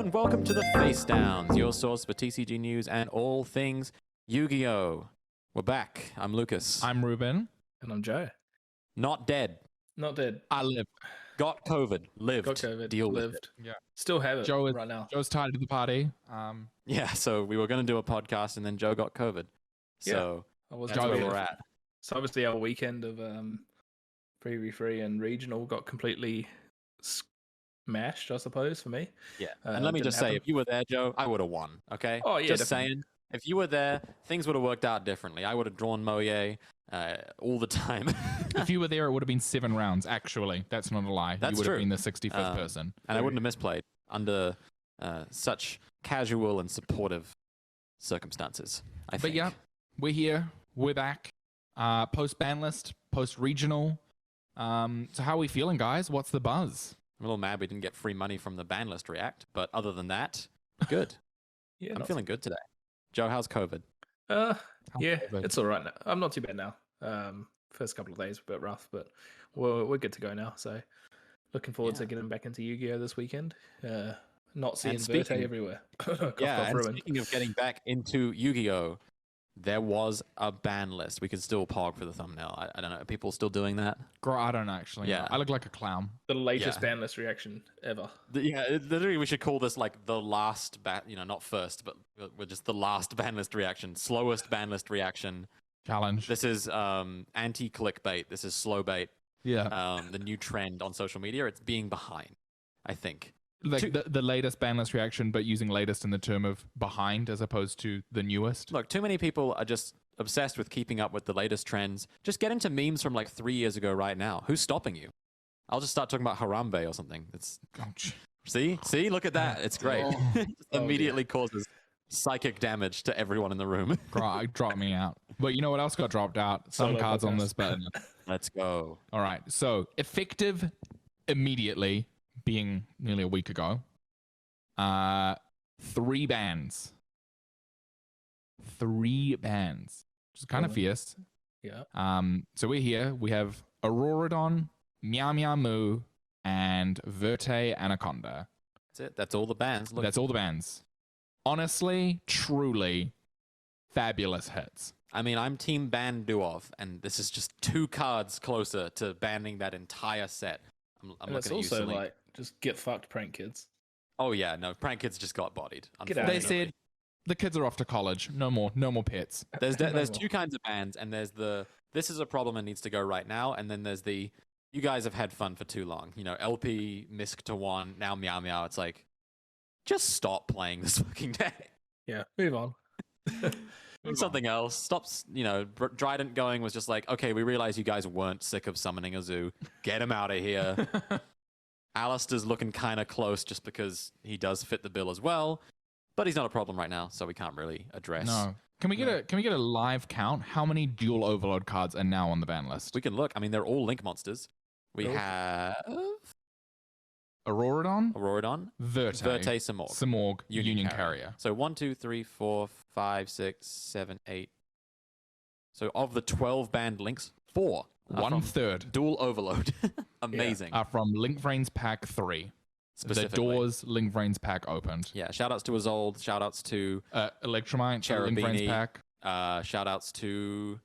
and welcome to the Face Downs, your source for TCG news and all things Yu-Gi-Oh! We're back. I'm Lucas. I'm Ruben. And I'm Joe. Not dead. Not dead. I live. Got COVID. Lived. Got COVID. Deal with lived. it. Yeah. Still have it Joe is, right now. Joe's tied to the party. Yeah, so we were going to do a podcast and then Joe got COVID. So I was that's where we're at. So obviously our weekend of Free Free and regional got completely smashed, I suppose, for me. Yeah. And let me just say, if you were there, Joe, I would have won. Okay? Oh, yeah. Just saying. If you were there, things would have worked out differently. I would have drawn Moye all the time. If you were there, it would have been 7 rounds, actually. That's not a lie. That's you would true. have been the 65th person. And I wouldn't have misplayed under such casual and supportive circumstances, I think. But yeah, we're here. We're back. Post-ban list, post-regional. So how are we feeling, guys? What's the buzz? I'm a little mad we didn't get free money from the ban list react, but other than that, good. Yeah, I'm feeling good today. Joe, how's COVID? Yeah, COVID? it's all right now. I'm not too bad now. First couple of days were a bit rough, but we're good to go now. So looking forward to getting back into Yu-Gi-Oh! This weekend. Not seeing Verte everywhere. And speaking of getting back into Yu-Gi-Oh!, there was a ban list. We could still pog for the thumbnail. I don't know. Are people still doing that? Girl, I don't actually. Yeah. I look like a clown. The latest ban list reaction ever. Literally, we should call this like the last not first, but we're just the last ban list reaction. Slowest ban list reaction. Challenge. This is anti-clickbait. This is slow bait. Yeah. The new trend on social media. It's being behind, I think. Like the latest ban list reaction, but using latest in the term of behind as opposed to the newest. Look, too many people are just obsessed with keeping up with the latest trends. Just get into memes from like 3 years ago right now. Who's stopping you? I'll just start talking about Harambe or something. It's see, look at that. It's great. Immediately causes psychic damage to everyone in the room. Drop me out. But you know what else got dropped out? Some Solo cards on podcast. this button. Let's go. All right. So effective immediately, being nearly a week ago. 3 bans. 3 bans. Which is kind of fierce. Yeah. So we're here. We have Auroradon, Meow Meow Moo, and Verte Anaconda. That's it. That's all the bans. Look. That's all the bans. Honestly, truly, fabulous hits. I mean, I'm team ban Duov, and this is just 2 cards closer to banning that entire set. I'm And it's looking at you, also Celine. like, just get fucked, prank kids. Oh yeah, no, prank kids just got bodied. Get out. They said the kids are off to college. No more pets. There's 2 kinds of bans, and there's the this is a problem and needs to go right now, and then there's the you guys have had fun for too long. You know, LP Misk to 1, now Meow Meow. It's like, just stop playing this fucking deck. Yeah, move on. Do something else. Stop. Drident going was just like, okay, we realize you guys weren't sick of summoning a zoo. Get him out of here. Alistair's looking kind of close just because he does fit the bill as well, but he's not a problem right now, so we can't really address. No. Can we get a live count? How many dual overload cards are now on the ban list? We can look. I mean, they're all link monsters. We have Auroradon, Verte, Simorgh, Union Carrier. So 1, 2, 3, 4, 5, 6, 7, 8. So of the 12 banned links, 4. 1/3. Dual overload. Amazing. Are from Link Vrains Pack 3. The doors Link Vrains Pack opened. Yeah, shoutouts to Isolde, shoutouts to Electromite, Link Vrains Pack. Shoutouts to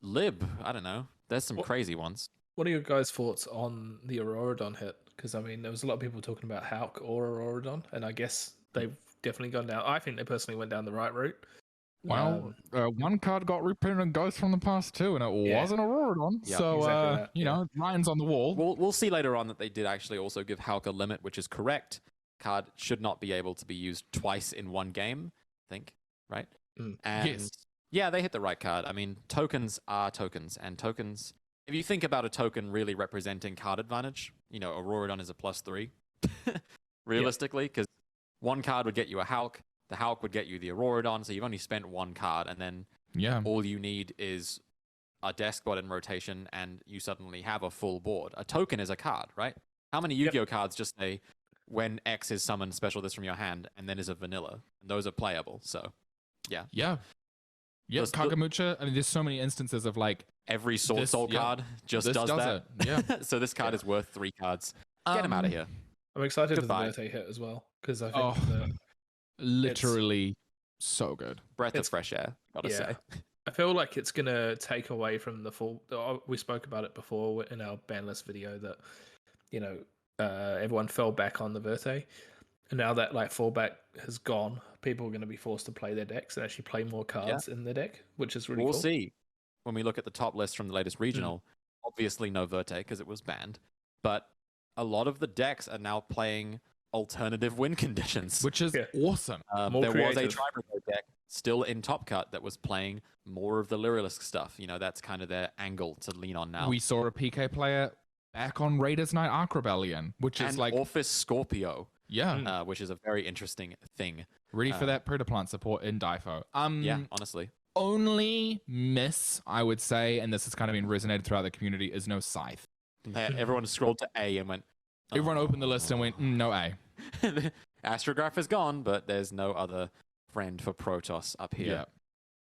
Lib. I don't know. There's some crazy ones. What are your guys' thoughts on the Auroradon hit? Because, I mean, there was a lot of people talking about Hulk or Auroradon, and I guess they've definitely gone down. I think they personally went down the right route. Well, one card got reprinted and Ghost from the past too, and it wasn't Auroradon. Yep. So, Exactly you know, Ryan's on the wall. We'll see later on that they did actually also give Hulk a limit, which is correct. Card should not be able to be used twice in one game, I think, right? Mm. And Yes. yeah, they hit the right card. I mean, tokens are tokens, and tokens, if you think about a token really representing card advantage, you know, Auroradon is a +3, realistically, because one card would get you a Hulk, the Hulk would get you the Auroradon, so you've only spent 1 card, and then all you need is a desk bot in rotation, and you suddenly have a full board. A token is a card, right? How many Yu-Gi-Oh cards just say, when X is summoned, special this from your hand, and then is a vanilla? And those are playable, so yeah. Yeah. Yeah, Kagamucha. I mean, there's so many instances of like every Sword Soul card just does that. It. Yeah. So this card is worth 3 cards. Get him out of here. I'm excited Goodbye. for the Verte hit as well because I think that literally so good. Breath of fresh air, gotta say. I feel like it's gonna take away from the full. We spoke about it before in our ban list video that everyone fell back on the Verte, and now that like fallback has gone, people are going to be forced to play their decks and actually play more cards in their deck, which is really cool. We'll see when we look at the top list from the latest regional. Obviously, no Verte because it was banned, but a lot of the decks are now playing alternative win conditions, which is awesome. There was a Tribro deck still in Top Cut that was playing more of the Lyrilisk stuff. That's kind of their angle to lean on now. We saw a PK player back on Raiders Night Arc Rebellion, which is like Orphis Scorpio. Yeah. Which is a very interesting thing. Ready for that Predaplant support in Difo. Yeah, honestly. Only miss, I would say, and this has kind of been resonated throughout the community, is no Scythe. Everyone scrolled to A and went... Everyone opened the list and went, no A. Astrograph is gone, but there's no other friend for Protoss up here.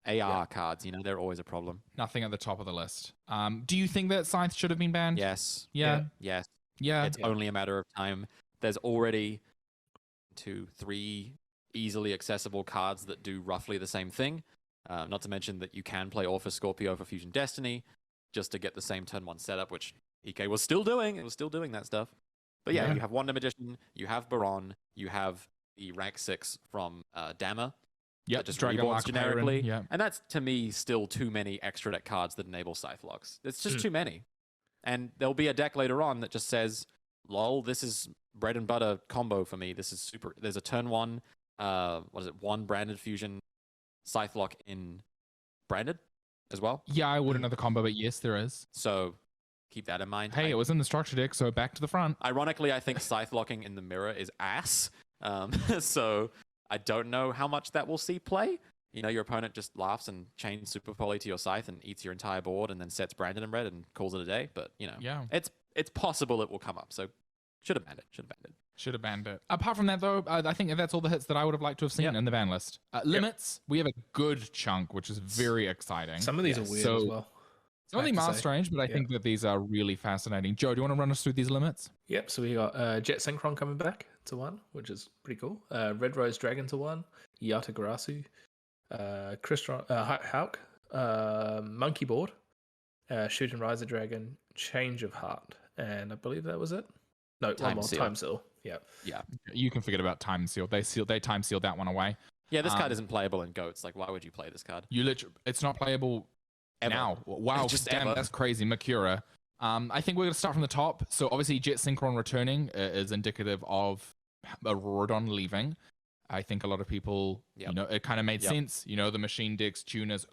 AR cards, they're always a problem. Nothing at the top of the list. Do you think that Scythe should have been banned? Yes. Yeah. Yes. Yeah. It's only a matter of time. There's already 2, 3 easily accessible cards that do roughly the same thing. Not to mention that you can play Orphis Scorpio for Fusion Destiny just to get the same turn 1 setup, which PK was still doing. It was still doing that stuff. But you have Wonder Magician, you have Baron, you have the rank 6 from Dammer. Yeah, just Dragon reborns generically. Yeah. And that's, to me, still too many extra deck cards that enable Scythe locks. It's just too many. And there'll be a deck later on that just says, lol, this is bread and butter combo for me. This is super. There's a turn 1, 1 branded fusion Scythe lock in branded as well. Yeah, I wouldn't know the combo, but yes, there is. So keep that in mind. Hey, it was in the structure deck, so back to the front. Ironically, I think Scythe locking in the mirror is ass. So I don't know how much that will see play. Your opponent just laughs and chains Super Poly to your Scythe and eats your entire board and then sets branded in red and calls it a day. But, it's possible it will come up. So should have banned it. Should have banned it. Apart from that, though, I think that's all the hits that I would have liked to have seen in the ban list. Limits, we have a good chunk, which is very exciting. Some of these are weird as well. Some of them are strange, but I think that these are really fascinating. Joe, do you want to run us through these limits? Yep, so we got Jet Synchron coming back to 1, which is pretty cool. Red Rose Dragon to 1, Yata Garasu, Hawk, Monkey Board, Shooting Riser Dragon, Change of Heart, and I believe that was it. No, Time Seal. Yeah. You can forget about Time Seal. They Time Sealed that one away. Yeah, this card isn't playable in GOATs. Like, why would you play this card? It's not playable ever. Now. Wow, damn, that's crazy. Makura. I think we're going to start from the top. So obviously Jet Synchron returning is indicative of Auroradon leaving. I think a lot of people, it kind of made sense. The machine decks, tuners,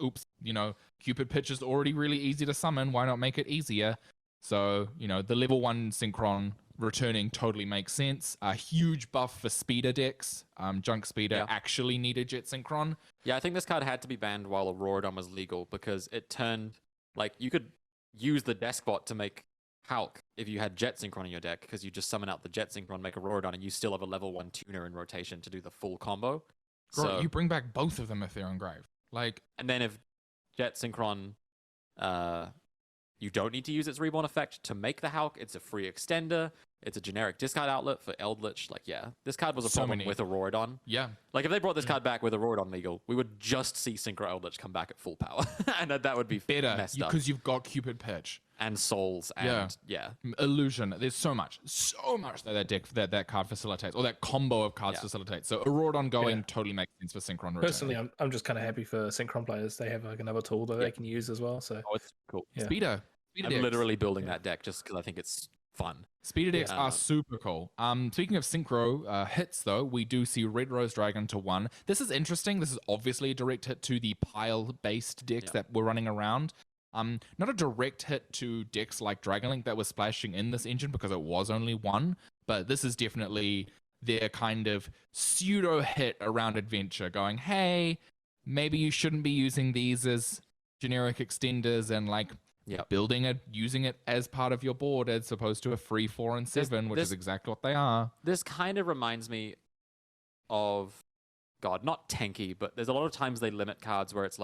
Cupid Pitch is already really easy to summon. Why not make it easier? So, the level 1 Synchron returning totally makes sense. A huge buff for speeder decks. Junk Speeder actually needed Jet Synchron. Yeah, I think this card had to be banned while Auroradon was legal because it turned, you could use the Deskbot to make Hulk if you had Jet Synchron in your deck because you just summon out the Jet Synchron, make Auroradon, and you still have a level 1 tuner in rotation to do the full combo. So you bring back both of them if they're engraved. And then if Jet Synchron... you don't need to use its Reborn effect to make the Hulk. It's a free extender. It's a generic discard outlet for Eldritch. This card was a problem with Auroradon. Yeah. If they brought this card back with Auroradon legal, we would just see Synchro Eldritch come back at full power. And that would be better messed up. Because you've got Cupid Pitch. And Souls and Illusion. There's so much that deck that card facilitates, or that combo of cards facilitates. So Auroradon going totally makes sense for Synchron return. Personally, I'm just kind of happy for Synchron players. They have another tool that they can use as well. So it's cool. Yeah. Speeder I'm decks. literally building that deck just because I think it's fun. Speeder decks are super cool. Speaking of Synchro hits, though, we do see Red Rose Dragon to 1. This is interesting. This is obviously a direct hit to the pile-based decks that were running around. Not a direct hit to decks like Dragonlink that was splashing in this engine because it was only 1, but this is definitely their kind of pseudo hit around Adventure, going, hey, maybe you shouldn't be using these as generic extenders and building it, using it as part of your board as opposed to a free 4 and 7, which is exactly what they are. This kind of reminds me of, not tanky, but there's a lot of times they limit cards where it's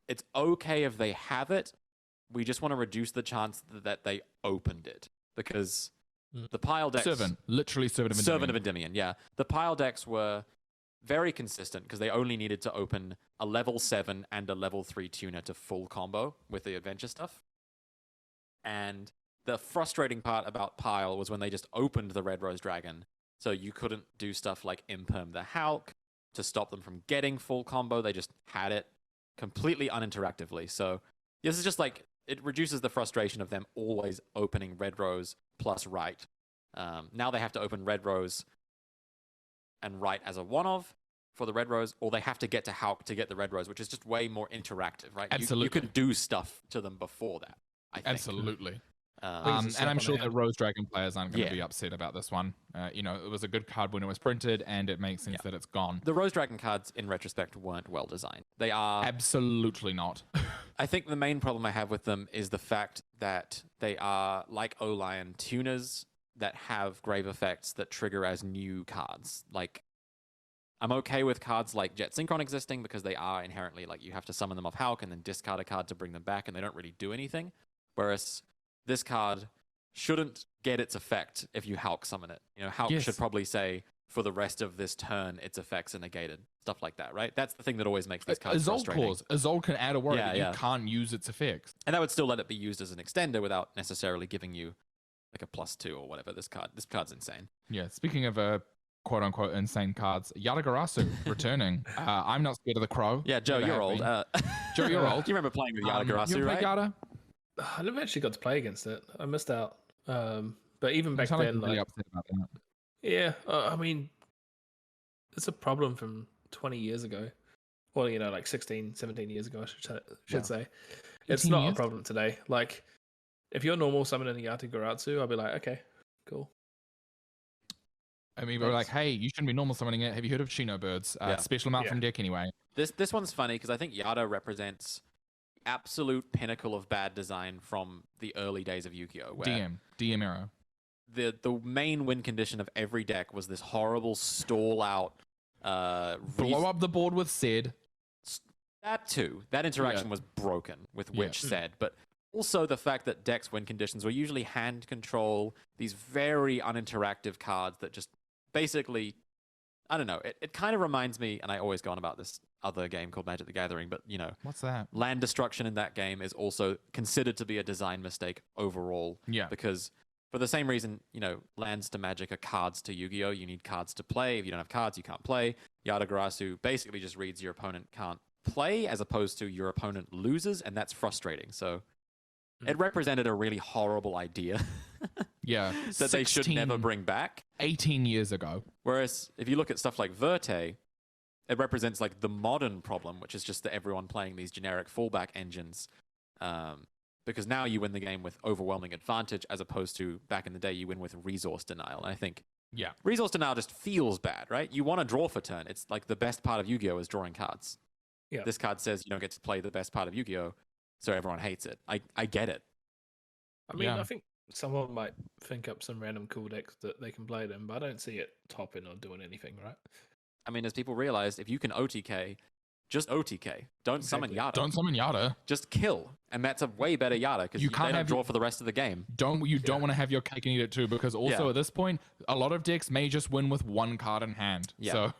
it's okay if they have it. We just want to reduce the chance that they opened it because The pile decks... Literally Servant of Endymion. Servant of Endymion, yeah. The pile decks were very consistent because they only needed to open a level 7 and a level 3 tuner to full combo with the adventure stuff. And the frustrating part about pile was when they just opened the Red Rose Dragon, so you couldn't do stuff like imperm the Hulk to stop them from getting full combo. They just had it completely uninteractively. So this is just like, it reduces the frustration of them always opening Red Rose plus Right. Now they have to open Red Rose and Right as a one-of for the Red Rose, or they have to get to Hulk to get the Red Rose, which is just way more interactive, right? Absolutely. You could do stuff to them before that, I think. Absolutely. And I'm sure that Rose Dragon players aren't going to be upset about this one. It was a good card when it was printed, and it makes sense that it's gone. The Rose Dragon cards, in retrospect, weren't well designed. They are... Absolutely not. I think the main problem I have with them is the fact that they are like O-Lion tuners that have grave effects that trigger as new cards. Like, I'm okay with cards like Jet Synchron existing because they are inherently, like, you have to summon them off Hulk and then discard a card to bring them back, and they don't really do anything. Whereas this card shouldn't get its effect if you Hulk summon it. Hulk should probably say, for the rest of this turn, its effects are negated. Stuff like that, right? That's the thing that always makes these cards frustrating. Azul can add a word that you can't use its effects. And that would still let it be used as an extender without necessarily giving you like a +2 or whatever. This card's insane. Yeah, speaking of quote-unquote insane cards, Yatagarasu returning. I'm not scared of the crow. Yeah, Joe, you're old. Joe, you're old. You remember playing with Yatagarasu, you right? Yata? I never actually got to play against it. I missed out. But even back then, really upset about that. Yeah, I mean, it's a problem from 20 years ago. Well, like 16, 17 years ago, I should say. It's not a problem today. Like, if you're normal summoning Yatagarasu, I'll be like, okay, cool. I mean, we're like, hey, you shouldn't be normal summoning it. Have you heard of Chino Birds? Special amount from deck anyway. This one's funny because I think Yata represents absolute pinnacle of bad design from the early days of Yu-Gi-Oh! DM era. The main win condition of every deck was this horrible stall out. Blow up the board with Sid. That too. That interaction was broken with which said, but also the fact that decks win conditions were usually hand control, these very uninteractive cards that just basically, I don't know, it kind of reminds me, and I always go on about this other game called Magic the Gathering, but what's that? Land destruction in that game is also considered to be a design mistake overall. Yeah. Because for the same reason, lands to Magic are cards to Yu-Gi-Oh! You need cards to play. If you don't have cards, you can't play. Yatagarasu basically just reads your opponent can't play as opposed to your opponent loses, and that's frustrating. So it represented a really horrible idea. That they should never bring back. 18 years ago. Whereas if you look at stuff like Verte, it represents like the modern problem, which is just that everyone playing these generic fallback engines. Because now you win the game with overwhelming advantage as opposed to back in the day you win with resource denial. And I think resource denial just feels bad, right? You want to draw for turn. It's like the best part of Yu-Gi-Oh! Is drawing cards. Yeah. This card says you don't get to play the best part of Yu-Gi-Oh! So everyone hates it. I get it. I mean, I think someone might think up some random cool decks that they can play them, but I don't see it topping or doing anything, right? I mean, as people realized, if you can OTK, just OTK. Don't summon Yata. Don't summon Yata. Just kill. And that's a way better Yata because you can't have draw for the rest of the game. Don't want to have your cake and eat it too, because also at this point, a lot of decks may just win with one card in hand. Yeah. So,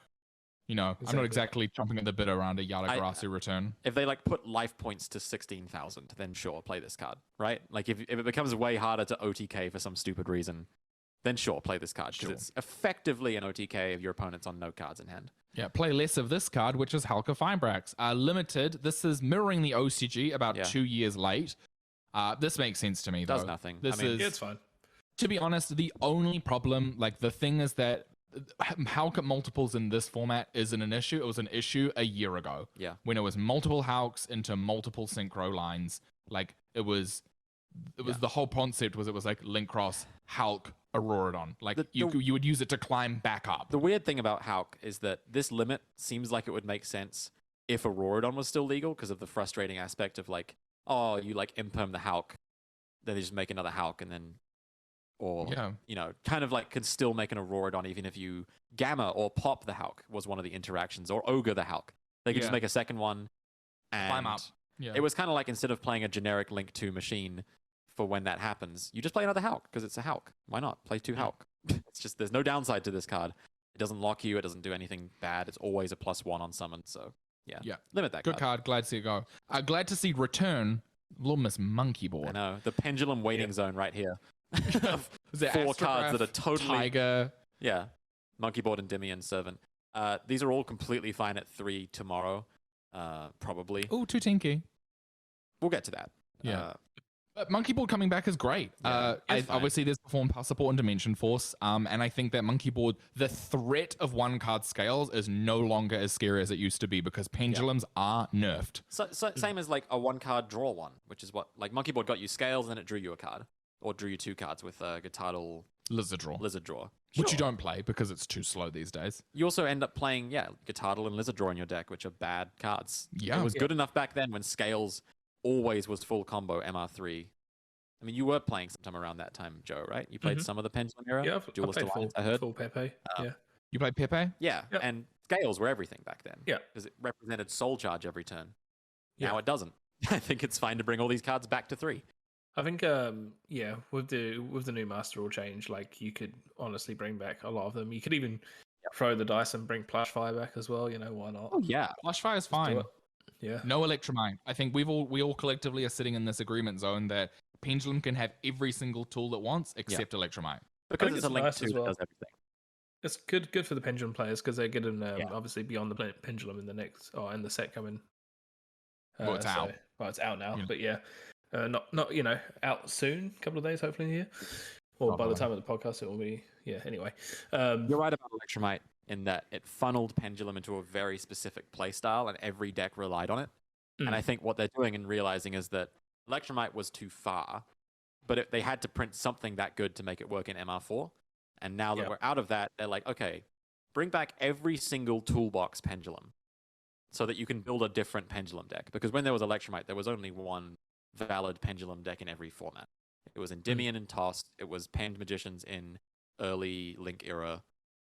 I'm not exactly chomping at the bit around a Yatagarasu return. If they put life points to 16,000, then sure, play this card, right? Like if it becomes way harder to OTK for some stupid reason, then sure, play this card because it's effectively an OTK if your opponent's on no cards in hand. Yeah, play less of this card, which is Halka Finebrax. Limited, this is mirroring the OCG about 2 years late. This makes sense to me, though. Does nothing. It's fine. To be honest, the only problem, the thing is that Hulk multiples in this format isn't an issue. It was an issue a year ago. Yeah. When it was multiple Hulks into multiple synchro lines. It was the whole concept was it was Link Cross, Hulk, Auroradon. You would use it to climb back up. The weird thing about Hulk is that this limit seems like it would make sense if Auroradon was still legal because of the frustrating aspect of you imperm the Hulk, then they just make another Hulk and then could still make an Auroradon even if you gamma or pop the Hulk was one of the interactions, or ogre the Hulk. They could just make a second one and climb up. Yeah. It was kind of instead of playing a generic Link 2 machine for when that happens, you just play another Hulk because it's a Hulk. Why not? Play 2 Hulk. It's just, there's no downside to this card. It doesn't lock you. It doesn't do anything bad. It's always a +1 on summon. So yeah. Limit that Good card. Glad to see it go. Glad to see return Little Miss Monkey Board. I know. The pendulum waiting zone right here. Is there 4 cards that are totally... Tiger. Yeah. Monkey Board, Endymion, Servant. These are all completely fine at 3 tomorrow. Probably. Oh, 2 Tinky. We'll get to that. Yeah. Monkey Board coming back is great. Obviously, there's Perform, Power Support, and Dimension Force. And I think that Monkey Board, the threat of 1-card scales is no longer as scary as it used to be because pendulums are nerfed. So same as like a 1-card draw one, which is what, like, Monkey Board got you scales, and then it drew you a card. Or drew you 2 cards with Guitardal Lizard Draw. Which you don't play because it's too slow these days. You also end up playing, Guitardal and Lizard Draw in your deck, which are bad cards. Yeah. It was good enough back then when scales always was full combo MR3. I mean, you were playing sometime around that time, Joe, right? You played some of the Pendulum era? Yeah, I played I heard. full Pepe. Yeah. You played Pepe? Yeah, and scales were everything back then. Yeah. Because it represented soul charge every turn. Yeah. Now it doesn't. I think it's fine to bring all these cards back to 3. I think, with the new Master Rule change, like, you could honestly bring back a lot of them. You could even throw the dice and bring Plush Fire back as well. You know, why not? Oh yeah, Plush Fire is fine. Yeah. No Electromite. I think we all collectively are sitting in this agreement zone that Pendulum can have every single tool it wants except Electromite. Because it's a link nice to as well. that does everything. It's good for the Pendulum players because they're getting obviously beyond the Pendulum in the set coming. Well, it's out. Well, it's out now, but not out soon. A couple of days, hopefully here. Or by the time of the podcast, it will be. Yeah. Anyway, you're right about Electromite in that it funneled Pendulum into a very specific playstyle, and every deck relied on it. And I think what they're doing and realizing is that Electromite was too far, but they had to print something that good to make it work in MR4. And now that we're out of that, they're like, okay, bring back every single toolbox Pendulum so that you can build a different Pendulum deck. Because when there was Electromite, there was only one valid Pendulum deck in every format. It was Endymion in Toss. It was Penned Magicians in early Link era.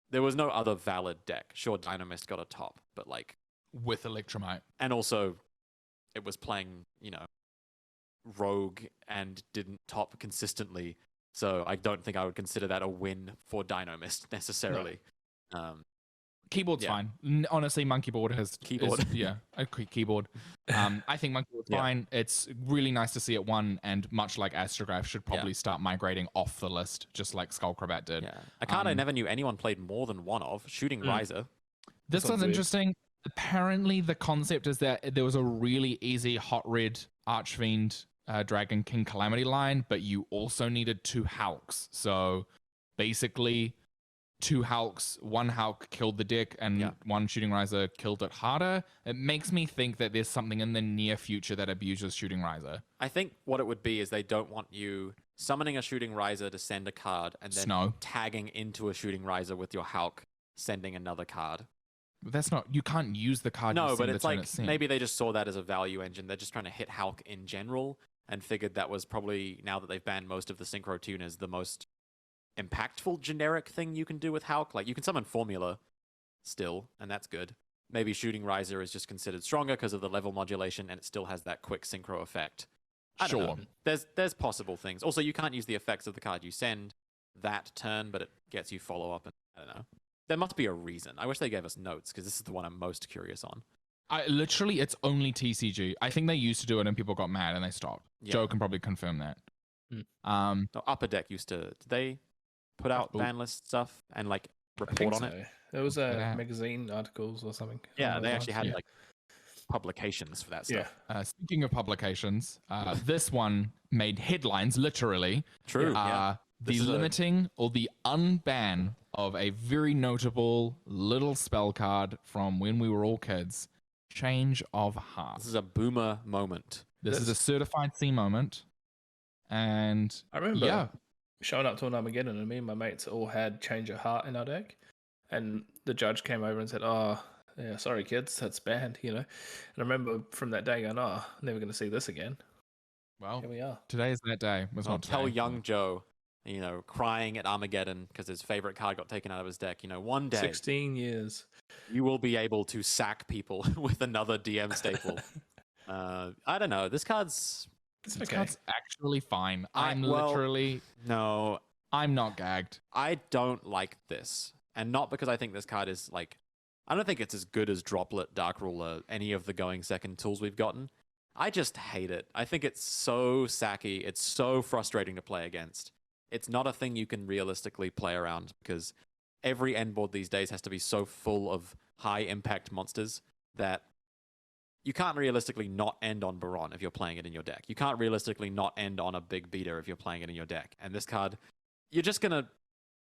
There was no other valid deck. Sure, Dynamist got a top, but like... With Electromite. And also, it was playing, Rogue and didn't top consistently. So I don't think I would consider that a win for Dynamist necessarily. No. Keyboard's fine. Honestly, Monkey Board has... Keyboard. A keyboard. I think Monkey Board's fine. It's really nice to see it won, and much like Astrograph, should probably start migrating off the list, just like Skullcrabat did. Yeah. A card I never knew anyone played more than one of, Shooting Riser. This one's interesting. Apparently, the concept is that there was a really easy hot red Archfiend Dragon King Calamity line, but you also needed 2 Hulks. So basically... 2 Hulks, 1 Hulk killed the deck, and 1 Shooting Riser killed it harder. It makes me think that there's something in the near future that abuses Shooting Riser. I think what it would be is they don't want you summoning a Shooting Riser to send a card, and then tagging into a Shooting Riser with your Hulk, sending another card. That's not... You can't use the card. No, but it's like, maybe they just saw that as a value engine. They're just trying to hit Hulk in general, and figured that was probably, now that they've banned most of the Synchro tuners, the most impactful generic thing you can do with Hulk. Like, you can summon Formula still, and that's good. Maybe Shooting Riser is just considered stronger because of the level modulation, and it still has that quick synchro effect. I don't know. There's possible things. Also, you can't use the effects of the card you send that turn, but it gets you follow up, and I don't know. There must be a reason. I wish they gave us notes, because this is the one I'm most curious on. Literally, it's only TCG. I think they used to do it and people got mad and they stopped. Joe can probably confirm that. Upper Deck used to... Did they put out ban list stuff and like report on it? There was magazine articles or something. Yeah, they actually had like publications for that stuff. Yeah. Speaking of publications, this one made headlines literally. True. The limiting or the unban of a very notable little spell card from when we were all kids. Change of Heart. This is a boomer moment. This is a certified C moment. And I remember showing up to an Armageddon, and me and my mates all had Change of Heart in our deck, and the judge came over and said, "Oh, yeah, sorry kids, that's banned," And I remember from that day going, "Oh, never going to see this again." Well, here we are. Today is that day. Tell young Joe, crying at Armageddon because his favorite card got taken out of his deck. One day, 16 years, you will be able to sack people with another DM staple. I don't know. This card's It's This okay. card's actually fine. No, I'm not gagged. I don't like this. And not because I think this card is like, I don't think it's as good as Droplet, Dark Ruler, any of the going second tools we've gotten. I just hate it. I think it's so sacky. It's so frustrating to play against. It's not a thing you can realistically play around because every end board these days has to be so full of high impact monsters that you can't realistically not end on Baron if you're playing it in your deck. You can't realistically not end on a big beater if you're playing it in your deck. And this card, you're just going to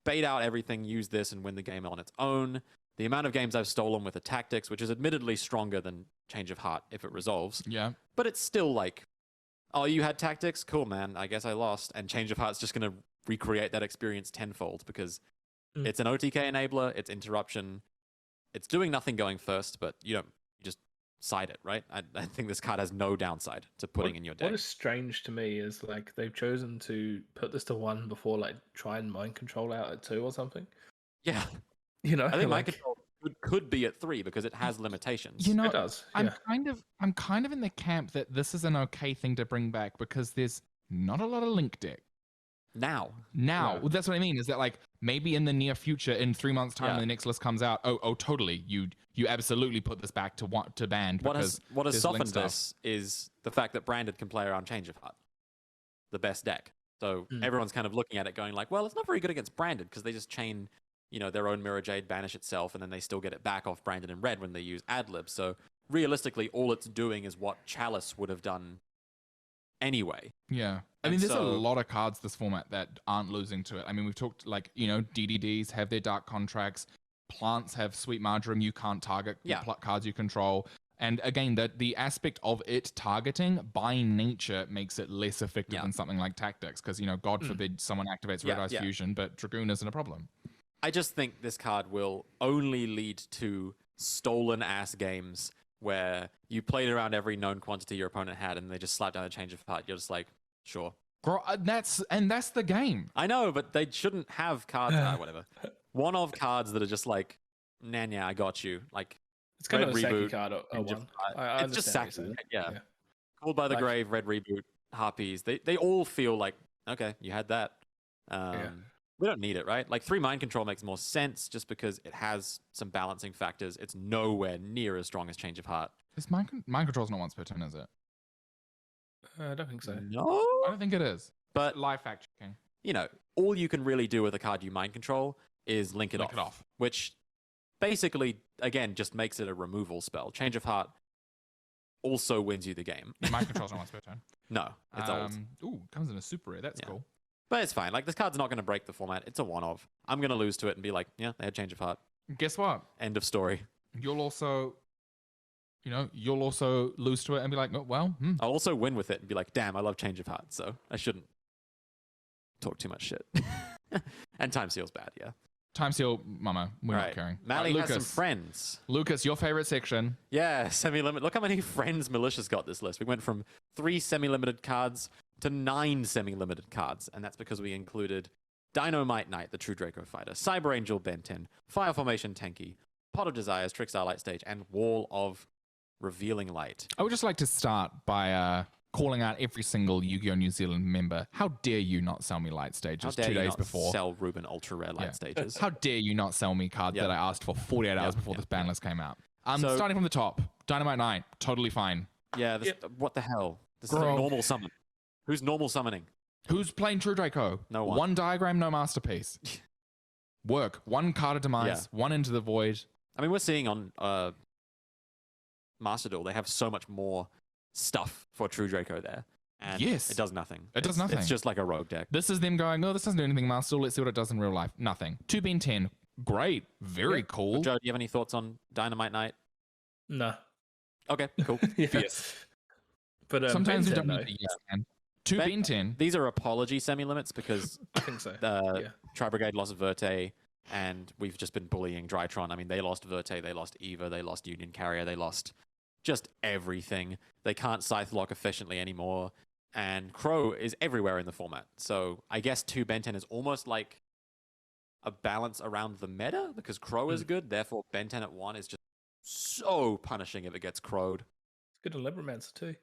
bait out everything, use this, and win the game on its own. The amount of games I've stolen with a Tactics, which is admittedly stronger than Change of Heart if it resolves. Yeah. But it's still like, oh, you had Tactics? Cool, man. I guess I lost. And Change of Heart's just going to recreate that experience tenfold because it's an OTK enabler, it's interruption, it's doing nothing going first, but you just side it, right? I think this card has no downside to putting in your deck. What is strange to me is like they've chosen to put this to 1 before like try and mind control out at 2 or something. Yeah. You know, I think like, mind control could be at 3 because it has limitations. it does. Yeah. I'm kind of in the camp that this is an okay thing to bring back because there's not a lot of Link deck. Now. Well, that's what I mean. Is that like maybe in the near future, in 3 months' time, when the next list comes out, oh, totally, you absolutely put this back to banned. What has softened Link this is the fact that Branded can play around Change of Heart, the best deck. So everyone's kind of looking at it, going like, well, it's not very good against Branded because they just chain, their own Mirror Jade, banish itself, and then they still get it back off Branded and Red when they use Adlib. So realistically, all it's doing is what Chalice would have done anyway. Yeah. I mean, there's a lot of cards this format that aren't losing to it. I mean, we've talked like, DDDs have their dark contracts. Plants have Sweet Marjoram. You can't target cards you control. And again, the aspect of it targeting by nature makes it less effective than something like Tactics. Because, God forbid someone activates Red Eyes Fusion, but Dragoon isn't a problem. I just think this card will only lead to stolen ass games where you played around every known quantity your opponent had and they just slapped down a Change of Heart. You're just like, sure. That's the game. I know, but they shouldn't have cards, whatever. One of cards that are just like, nah, I got you. Like, it's kind of a Reboot, Saki card or 1. It's just Saki. Yeah. Called by the Like, Grave, Red Reboot, Harpies. They all feel like, okay, you had that. We don't need it, right? Like 3 Mind Control makes more sense just because it has some balancing factors. It's nowhere near as strong as Change of Heart. Is mind control's not once per turn, is it? I don't think so. No? I don't think it is. But Live fact checking. All you can really do with a card you Mind Control is link it off. Which basically, again, just makes it a removal spell. Change of Heart also wins you the game. Mind control's not once per turn. No, it's old. Ooh, comes in a super rare. That's cool. But it's fine. Like, this card's not going to break the format. It's a one-off. I'm going to lose to it and be like, yeah, they had Change of Heart. Guess what? End of story. You'll also lose to it and be like, oh, well. I'll also win with it and be like, damn, I love Change of Heart, so I shouldn't talk too much shit. And Time Seal's bad, yeah. Time Seal, mama, we're not caring. Mally has some friends. Lucas, your favorite section. Yeah, semi-limit. Look how many friends Malicious got this list. We went from 3 semi-limited cards to 9 semi-limited cards, and that's because we included Dynamite Knight, the True Draco Fighter, Cyber Angel Ben 10, Fire Formation Tenki, Pot of Desires, Trickstar Light Stage, and Wall of Revealing Light. I would just like to start by calling out every single Yu-Gi-Oh! New Zealand member. How dare you not sell me light stages 2 days before? Sell Ruben Ultra Rare Light Stages. How dare you not sell me cards that I asked for 48 hours before this ban list came out? Starting from the top, Dynamite Knight, totally fine. Yeah, what the hell? This is a normal summon. Who's normal summoning? Who's playing True Draco? No one. 1 diagram, no masterpiece. Work. 1 card of demise, 1 into the void. I mean, we're seeing on Master Duel, they have so much more stuff for True Draco there. And it does nothing. It does nothing. It's just like a rogue deck. This is them going, oh, this doesn't do anything, Master Duel. Let's see what it does in real life. Nothing. 2 Ben 10. Great. Very cool. Joe, do you have any thoughts on Dynamite Knight? No. Okay, cool. Yes. But sometimes we Ben don't 10, need to 2 Ben 10. These are apology semi-limits because I think so. Tri-Brigade lost Verte, and we've just been bullying Drytron. I mean, they lost Verte, they lost Eva, they lost Union Carrier, they lost just everything. They can't Scythe Lock efficiently anymore, and Crow is everywhere in the format. So I guess 2 Ben 10 is almost like a balance around the meta, because Crow is good, therefore Ben 10 at 1 is just so punishing if it gets crowed. It's good to Liberamancer too.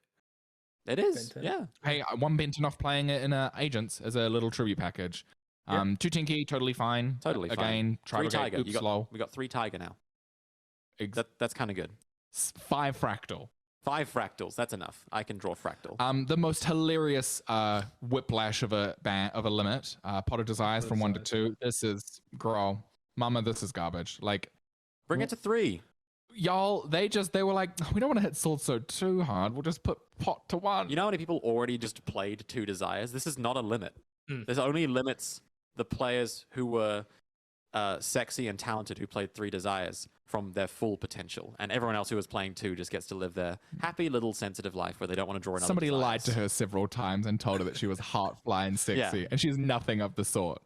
It is, Benton. yeah. Hey, one Benton off playing it in Agents as a little tribute package. Two Tinky, totally fine. Totally fine. Again, Three Tribal Tiger. Oops, lol. We got 3 Tiger now. That's kind of good. 5 Fractal. 5 fractals. That's enough. I can draw fractal. The most hilarious whiplash of a limit. Pot of Desires from 1 to 2. This is girl, mama. This is garbage. Like, bring it to 3. Y'all, they were like, we don't want to hit Sword so too hard. We'll just put pot to 1. You know how many people already just played 2 Desires? This is not a limit. This only limits the players who were sexy and talented who played 3 Desires from their full potential, and everyone else who was playing 2 just gets to live their happy little sensitive life where they don't want to draw another. Somebody Desires. lied to her several times and told her that she was heart flying sexy, and she's nothing of the sort.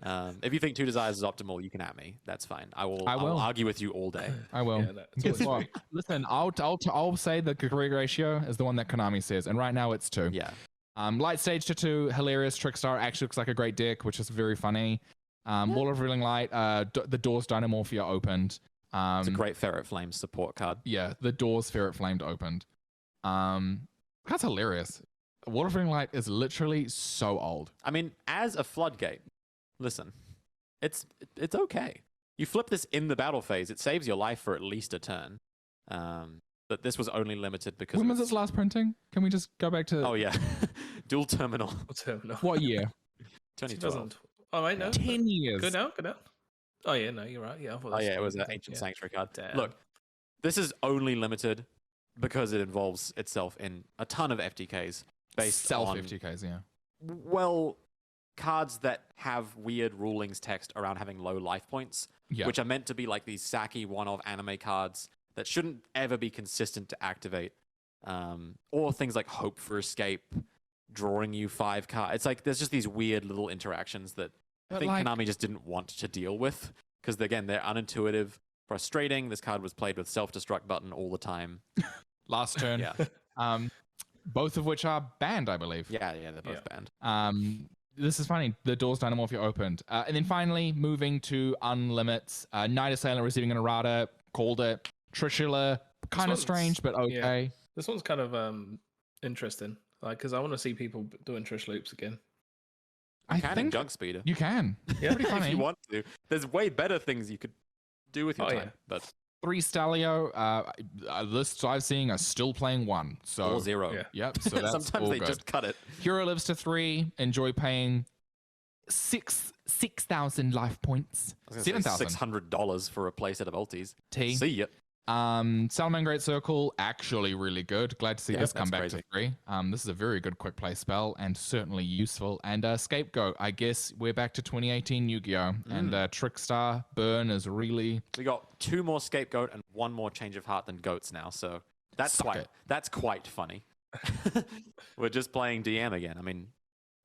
If you think 2 Desires is optimal, you can at me. That's fine. I will argue with you all day. I will. Yeah, Guess what? Listen, I'll say the career ratio is the one that Konami says, and right now it's 2. Yeah. Light Stage to 2, hilarious. Trickstar actually looks like a great deck, which is very funny. Wall of Revealing Light, the Doors Dynamorphia opened. It's a great Ferret Flame support card. Yeah, the Doors Ferret Flamed opened. That's hilarious. Wall of Revealing Light is literally so old. I mean, as a floodgate, listen, it's okay. You flip this in the battle phase, it saves your life for at least a turn. But this was only limited because... When was its last printing? Can we just go back to... Oh, yeah. Dual Terminal. What year? 2012. Oh, wait, no. 10 years. Good now. Oh, yeah, no, you're right. Yeah, It was an Ancient Sanctuary card. Damn. Look, this is only limited because it involves itself in a ton of FTKs based on... FTKs, yeah. Well, cards that have weird rulings text around having low life points, which are meant to be like these sacky one-off anime cards that shouldn't ever be consistent to activate. Or things like Hope for Escape, drawing you 5 cards. It's like there's just these weird little interactions that I think Konami just didn't want to deal with because, again, they're unintuitive, frustrating. This card was played with self-destruct button all the time. Last turn. Yeah. Both of which are banned, I believe. Yeah, they're both banned. This is funny. The Doors Dynamorphia opened. And then finally, moving to Unlimits. Night Assailant receiving an errata, called it. Trishula, kind of strange, but okay. Yeah. This one's kind of interesting, like, because I want to see people doing Trish loops again. I think Junk Speeder. You can. Yeah, pretty funny. If you want to. There's way better things you could do with your time. Yeah. But 3 Stalio, lists I'm seeing are still playing 1. So or 0. Yeah. Yep. So that's Sometimes all they good. just cut it. Hero lives to 3. Enjoy paying 6,000 life points. $7,600 for a playset of ultis. See ya. Salman Great Circle, actually really good. Glad to see this come back to 3. This is a very good quick play spell and certainly useful. And Scapegoat, I guess we're back to 2018 Yu-Gi-Oh! And Trickstar Burn is really... We got 2 more Scapegoat and 1 more Change of Heart than Goats now, so that's quite funny. We're just playing DM again. I mean,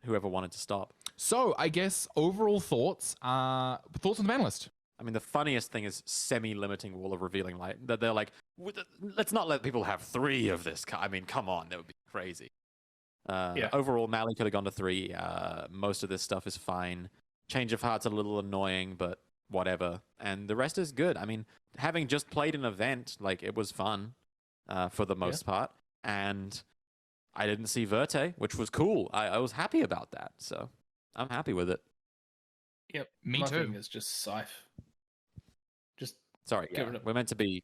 whoever wanted to stop. So I guess overall thoughts on the ban list. I mean, the funniest thing is semi-limiting Wall of Revealing Light. That they're like, let's not let people have 3 of this. I mean, come on, that would be crazy. Overall, Mally could have gone to 3. Most of this stuff is fine. Change of Heart's a little annoying, but whatever. And the rest is good. I mean, having just played an event, like, it was fun for the most part. And I didn't see Verte, which was cool. I was happy about that, so I'm happy with it. Yep. Me My too. thing is just Scythe. Sorry, we're meant to be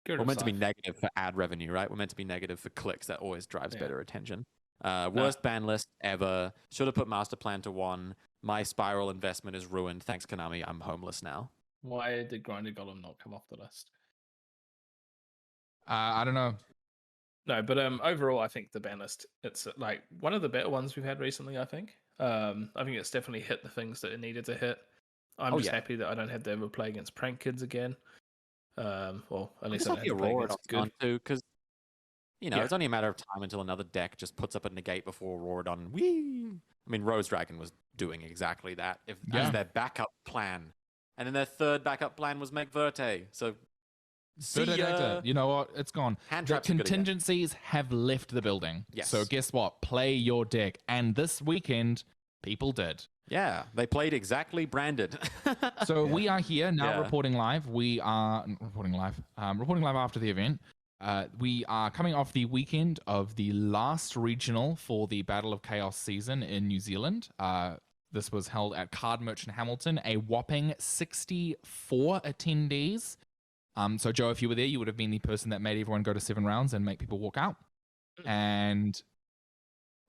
Scythe. negative for ad revenue, right? We're meant to be negative for clicks. That always drives better attention. Worst ban list ever. Should have put Master Plan to 1. My Spiral investment is ruined. Thanks, Konami. I'm homeless now. Why did Grinder Golem not come off the list? I don't know. No, but overall, I think the ban list, it's like one of the better ones we've had recently, I think. I think it's definitely hit the things that it needed to hit. I'm just happy that I don't have to ever play against prank kids again. Well, at least I don't have to play against good. Too, because it's only a matter of time until another deck just puts up a negate before Auroradon. Whee! I mean, Rose Dragon was doing exactly that as their backup plan, and then their third backup plan was make Verte. So, you know what? It's gone. The contingencies have left the building. Yes. So guess what? Play your deck, and this weekend, people did. Yeah, they played exactly branded. So we are here now reporting live. We are reporting live after the event. We are coming off the weekend of the last regional for the Battle of Chaos season in New Zealand. This was held at Card Merchant Hamilton, a whopping 64 attendees. So, Joe, if you were there, you would have been the person that made everyone go to 7 rounds and make people walk out. And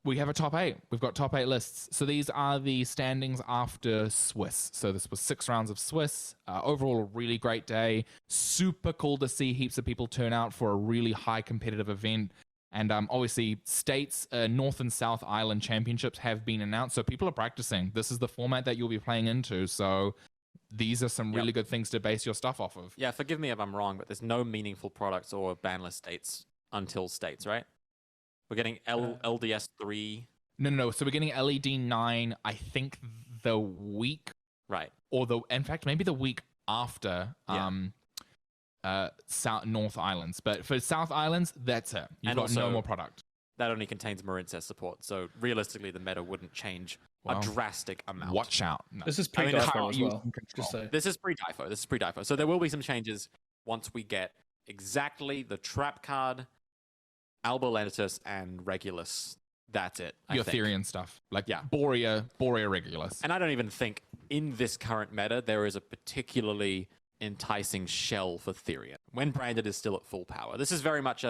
we have a top 8. We've got top 8 lists. So these are the standings after Swiss. So this was 6 rounds of Swiss. Overall, a really great day. Super cool to see heaps of people turn out for a really high competitive event. And obviously, states, North and South Island championships have been announced. So people are practicing. This is the format that you'll be playing into. So these are some really good things to base your stuff off of. Yeah, forgive me if I'm wrong, but there's no meaningful products or banlist states until states, right? We're getting LDS 3. No. So we're getting LED 9, I think, the week. Right. Or in fact, maybe the week after North Islands. But for South Islands, that's it. You've got no more product. That only contains Marincess support. So realistically, the meta wouldn't change a drastic amount. Watch out. No. This is pre-DIFO as well. This is pre-DIFO. So there will be some changes once we get exactly the trap card, Albolenitus, and Regulus. That's it. Your Therian stuff. Borea Regulus. And I don't even think in this current meta there is a particularly enticing shell for Therian when Branded is still at full power. This is very much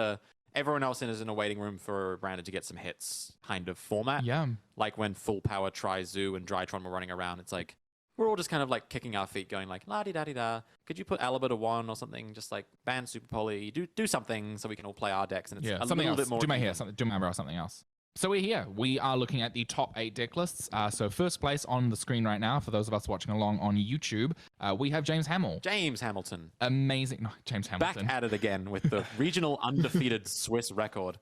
everyone else is in a waiting room for Branded to get some hits kind of format. Yeah. Like when full power Tri-Zoo and Drytron were running around, it's like we're all just kind of like kicking our feet going like la-di-da-di-da. Could you put Alaba to 1 or something? Just like ban Super Poly, do something so we can all play our decks. And it's a something little else. bit more. Do my hair, do my eyebrow, something else. So we're here. We are looking at the top 8 deck lists. So first place on the screen right now, for those of us watching along on YouTube, we have James Hamill. James Hamilton. Amazing. No, James Hamilton. Back at it again with the regional undefeated Swiss record.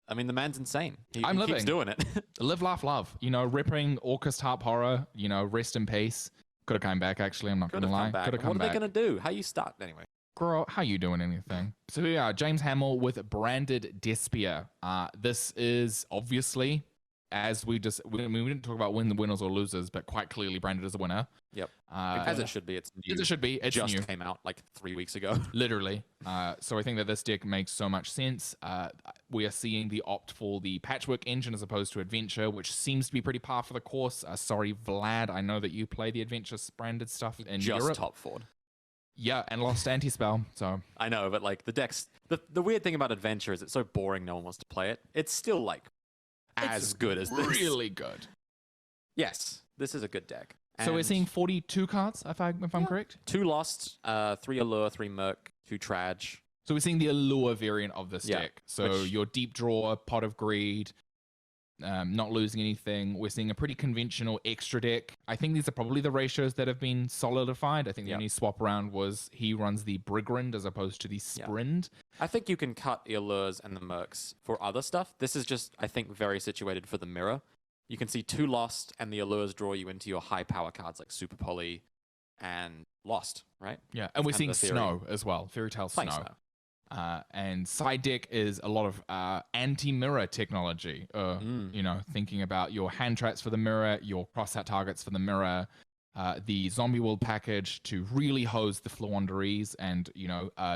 I mean, the man's insane. He keeps doing it. Live, laugh, love. Repping Orcust Harp Horror. Rest in peace. Could have come back, actually. I'm not going to lie. Could have come back. What are they going to do? How you start anyway? Girl, how you doing anything? So we are James Hamill with Branded Despia. This is obviously, as we didn't talk about win the winners or losers, but quite clearly Branded is a winner. Yep. As it should be. It's new. As it should be. It's just new. Came out like 3 weeks ago. Literally. So I think that this deck makes so much sense. We are seeing the opt for the Patchwork engine as opposed to Adventure, which seems to be pretty par for the course. Sorry, Vlad, I know that you play the Adventure Branded stuff in Europe. Just top forward. Yeah, and lost anti-spell, so... I know, but like the decks... The weird thing about Adventure is it's so boring no one wants to play it. It's still like as good as this. Really good. Yes, this is a good deck. So we're seeing 42 cards, if I'm correct? 2 Lost, 3 Allure, 3 Merc, 2 Trage. So we're seeing the Allure variant of this deck. So your Deep Draw, Pot of Greed, not losing anything. We're seeing a pretty conventional extra deck. I think these are probably the ratios that have been solidified. I think the only swap around was he runs the Brigrind as opposed to the Sprind. I think you can cut the Allures and the Mercs for other stuff. This is just, I think, very situated for the mirror. You can see 2 Lost and the Allures draw you into your high power cards like Super Poly and Lost, right? Yeah, and we're seeing Snow as well. Fairy Tale Snow. And side deck is a lot of anti-mirror technology. Thinking about your hand traps for the mirror, your cross-out targets for the mirror, the Zombie World package to really hose the Flawanderees, and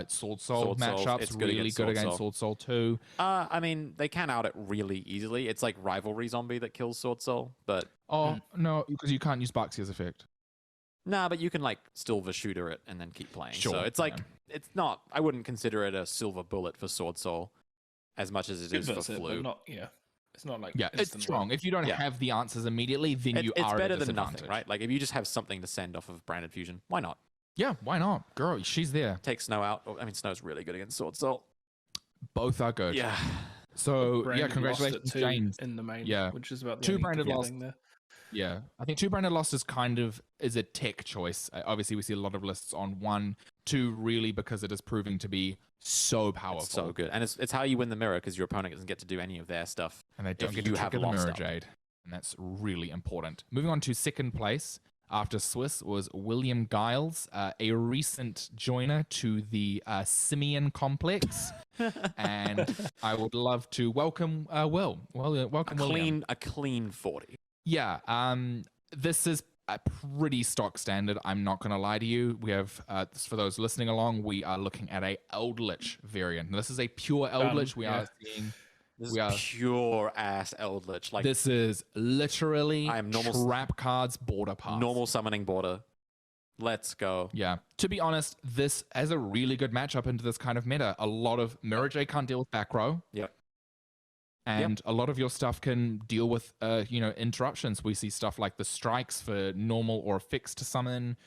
Sword Soul matchups. It's really good against Sword Soul too. I mean, they can out it really easily. It's like Rivalry Zombie that kills Sword Soul, but no, because you can't use Baxia's effect. Nah, but you can like Silver Shooter it and then keep playing. Sure, so it's like it's not. I wouldn't consider it a silver bullet for Sword Soul, as much as it is for Flu. It's not like it's strong. If you don't have the answers immediately, then it's better than nothing, right? Like if you just have something to send off of Branded Fusion, why not? Yeah, why not, girl? She's there. Take Snow out. I mean, Snow's really good against Sword Soul. Both are good. Yeah. So congratulations, James. In the main, which is about the 2 Branded lost there. Yeah, I think 2 Branded lost is a tech choice. Obviously, we see a lot of lists on 1, 2 really because it is proving to be so powerful, it's so good, and it's how you win the mirror because your opponent doesn't get to do any of their stuff, and they don't get to trigger the mirror jade, and that's really important. Moving on to second place after Swiss was William Giles, a recent joiner to the Simeon Complex, and I would love to welcome Will. Welcome William. A clean 40. Yeah, this is a pretty stock standard. I'm not going to lie to you. We have, for those listening along, we are looking at a Eldritch variant. Now, this is a pure Eldritch. We are seeing... This is pure ass Eldritch. Like, this is literally trap cards border pass. Normal summoning border. Let's go. Yeah. To be honest, this has a really good matchup into this kind of meta. A lot of Mirage can't deal with back row. Yep. And a lot of your stuff can deal with, interruptions. We see stuff like the strikes for normal or fixed to summon.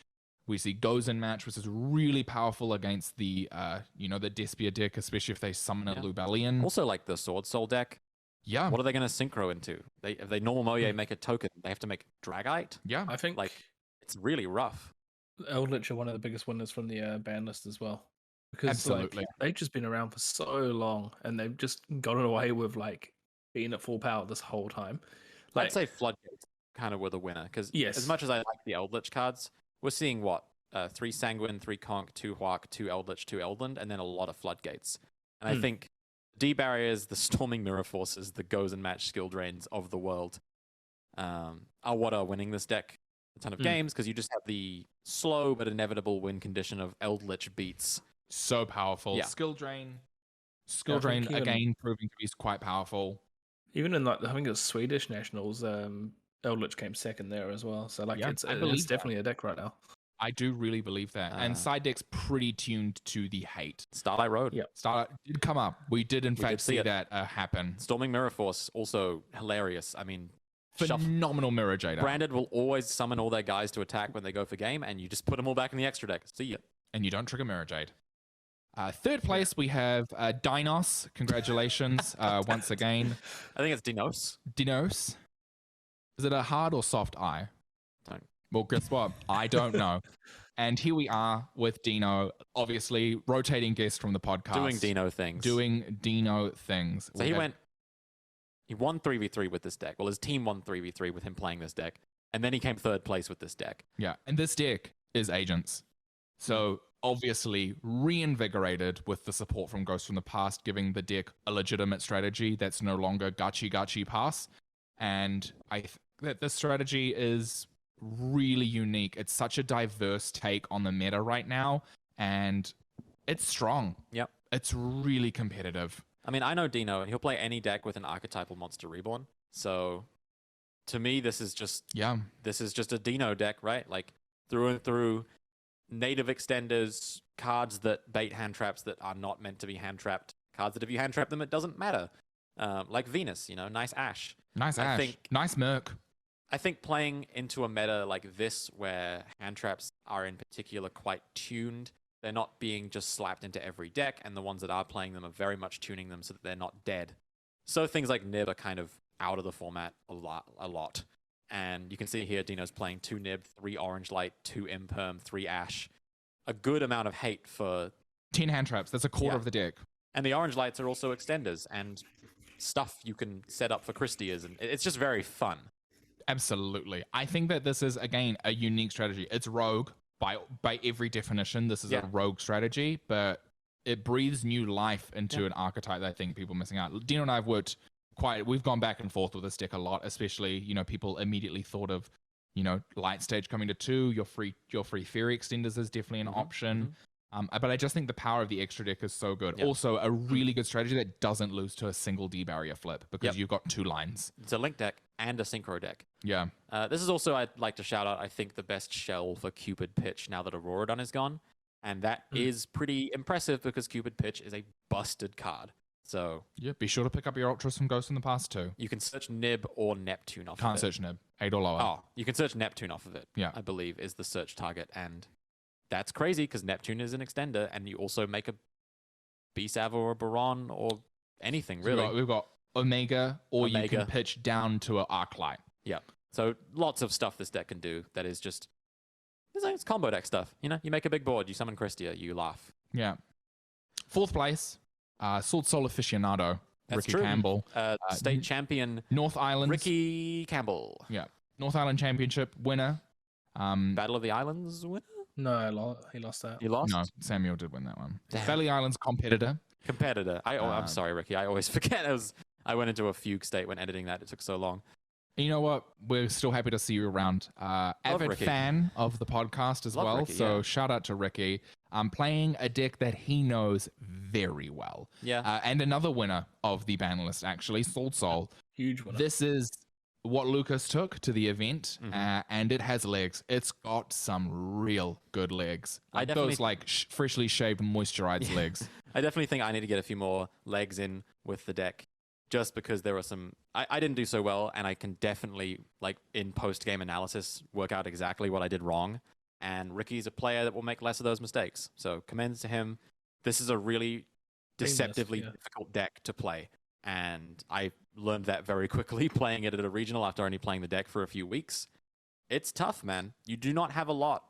We see goes in match, which is really powerful against the, the Despia deck, especially if they summon a Lubellion. Also, like the Sword Soul deck. Yeah. What are they going to synchro into? If they normal Moye make a token, they have to make Dragite. Yeah. I think it's really rough. Eldritch are one of the biggest winners from the ban list as well. Because absolutely, they've just been around for so long, and they've just gotten away with being at full power this whole time. I'd say Floodgates kind of were the winner because as much as I like the Eldritch cards, we're seeing 3 Sanguine, 3 Conk, 2 Huark, 2 Eldritch, 2 Eldland, and then a lot of Floodgates. And I think D barriers, the Storming Mirror Forces, the goes and match skill drains of the world are what are winning this deck a ton of games because you just have the slow but inevitable win condition of Eldritch beats. So powerful. Yeah. Skill drain again proving to be quite powerful. Even in I think it's Swedish nationals, Eldritch came second there as well. So it's definitely a deck right now. I do really believe that. And side deck's pretty tuned to the hate. Starlight Road. Yeah. Starlight did come up. We did in fact see that happen. Storming Mirror Force, also hilarious. I mean, phenomenal Mirror Jada. Branded will always summon all their guys to attack when they go for game, and you just put them all back in the extra deck. See ya. And you don't trigger Mirror Jade. Third place, we have Dinos. Congratulations once again. I think it's Dinos. Dinos. Is it a hard or soft I? Don't. Well, guess what? I don't know. And here we are with Dino, obviously rotating guest from the podcast. Doing Dino things. So he won 3v3 with this deck. Well, his team won 3v3 with him playing this deck. And then he came third place with this deck. Yeah, and this deck is Agents. So obviously reinvigorated with the support from Ghosts from the Past, giving the deck a legitimate strategy that's no longer gachi pass. And I think that this strategy is really unique. It's such a diverse take on the meta right now, and it's strong. Yep. It's really competitive. I mean, I know Dino, and he'll play any deck with an archetypal monster reborn. So to me, this is just a Dino deck, right? Like through and through, native extenders, cards that bait hand traps that are not meant to be hand trapped, cards that if you hand trap them, it doesn't matter. Like Venus, nice Ash. Nice Ash. Nice Merc. I think playing into a meta like this, where hand traps are in particular quite tuned, they're not being just slapped into every deck, and the ones that are playing them are very much tuning them so that they're not dead. So things like Nib are kind of out of the format a lot. And you can see here, Dino's playing 2 Nib, 3 Orange Light, 2 Imperm, 3 Ash. A good amount of hate for 10 hand traps. That's a quarter of the deck. And the Orange Lights are also extenders and stuff you can set up for Christias, and it's just very fun. Absolutely. I think that this is, again, a unique strategy. It's rogue by every definition. This is a rogue strategy, but it breathes new life into an archetype that I think people are missing out. Dino and I have worked we've gone back and forth with this deck a lot, especially, people immediately thought of, light stage coming to 2, your free Fairy extenders is definitely an option. But I just think the power of the extra deck is so good. Yep. Also, a really good strategy that doesn't lose to a single D barrier flip because you've got 2 lines. It's a link deck and a synchro deck. Yeah. This is also, I'd like to shout out, I think, the best shell for Cupid Pitch now that Auroradon is gone. And that is pretty impressive because Cupid Pitch is a busted card. So yeah, be sure to pick up your Ultras from Ghosts in the Past too. You can search Nib or Neptune off of it. Can't search Nib. 8 or lower. Oh, you can search Neptune off of it. Yeah. I believe is the search target. And that's crazy because Neptune is an extender and you also make a B-Sav or a Baron or anything really. We've got Omega, you can pitch down to an Arclight. Yeah. So lots of stuff this deck can do that is just, it's combo deck stuff. You make a big board, you summon Christia, you laugh. Yeah. 4th place, Sword Soul Aficionado, That's Ricky true. Campbell. State champion. North Islands. Ricky Campbell. Yeah. North Island Championship winner. Battle of the Islands winner? No, he lost that. You lost? No, Samuel did win that one. Valley Islands competitor. I'm sorry, Ricky. I always forget. I went into a fugue state when editing that. It took so long. You know what? We're still happy to see you around. Avid Ricky. fan of the podcast as well. Ricky, so yeah. shout out to Ricky. I'm playing a deck that he knows very well. Yeah. And another winner of the ban list, actually, Soul. Huge winner. This is what Lucas took to the event, and it has legs. It's got some real good legs. Like those like freshly shaved, moisturized legs. I definitely think I need to get a few more legs in with the deck, just because there are some... I didn't do so well, and I can definitely, like, in post-game analysis, work out exactly what I did wrong. And Ricky's a player that will make less of those mistakes. So commends to him. This is a really deceptively difficult deck to play. And I learned that very quickly playing it at a regional after only playing the deck for a few weeks. It's tough, man. You do not have a lot.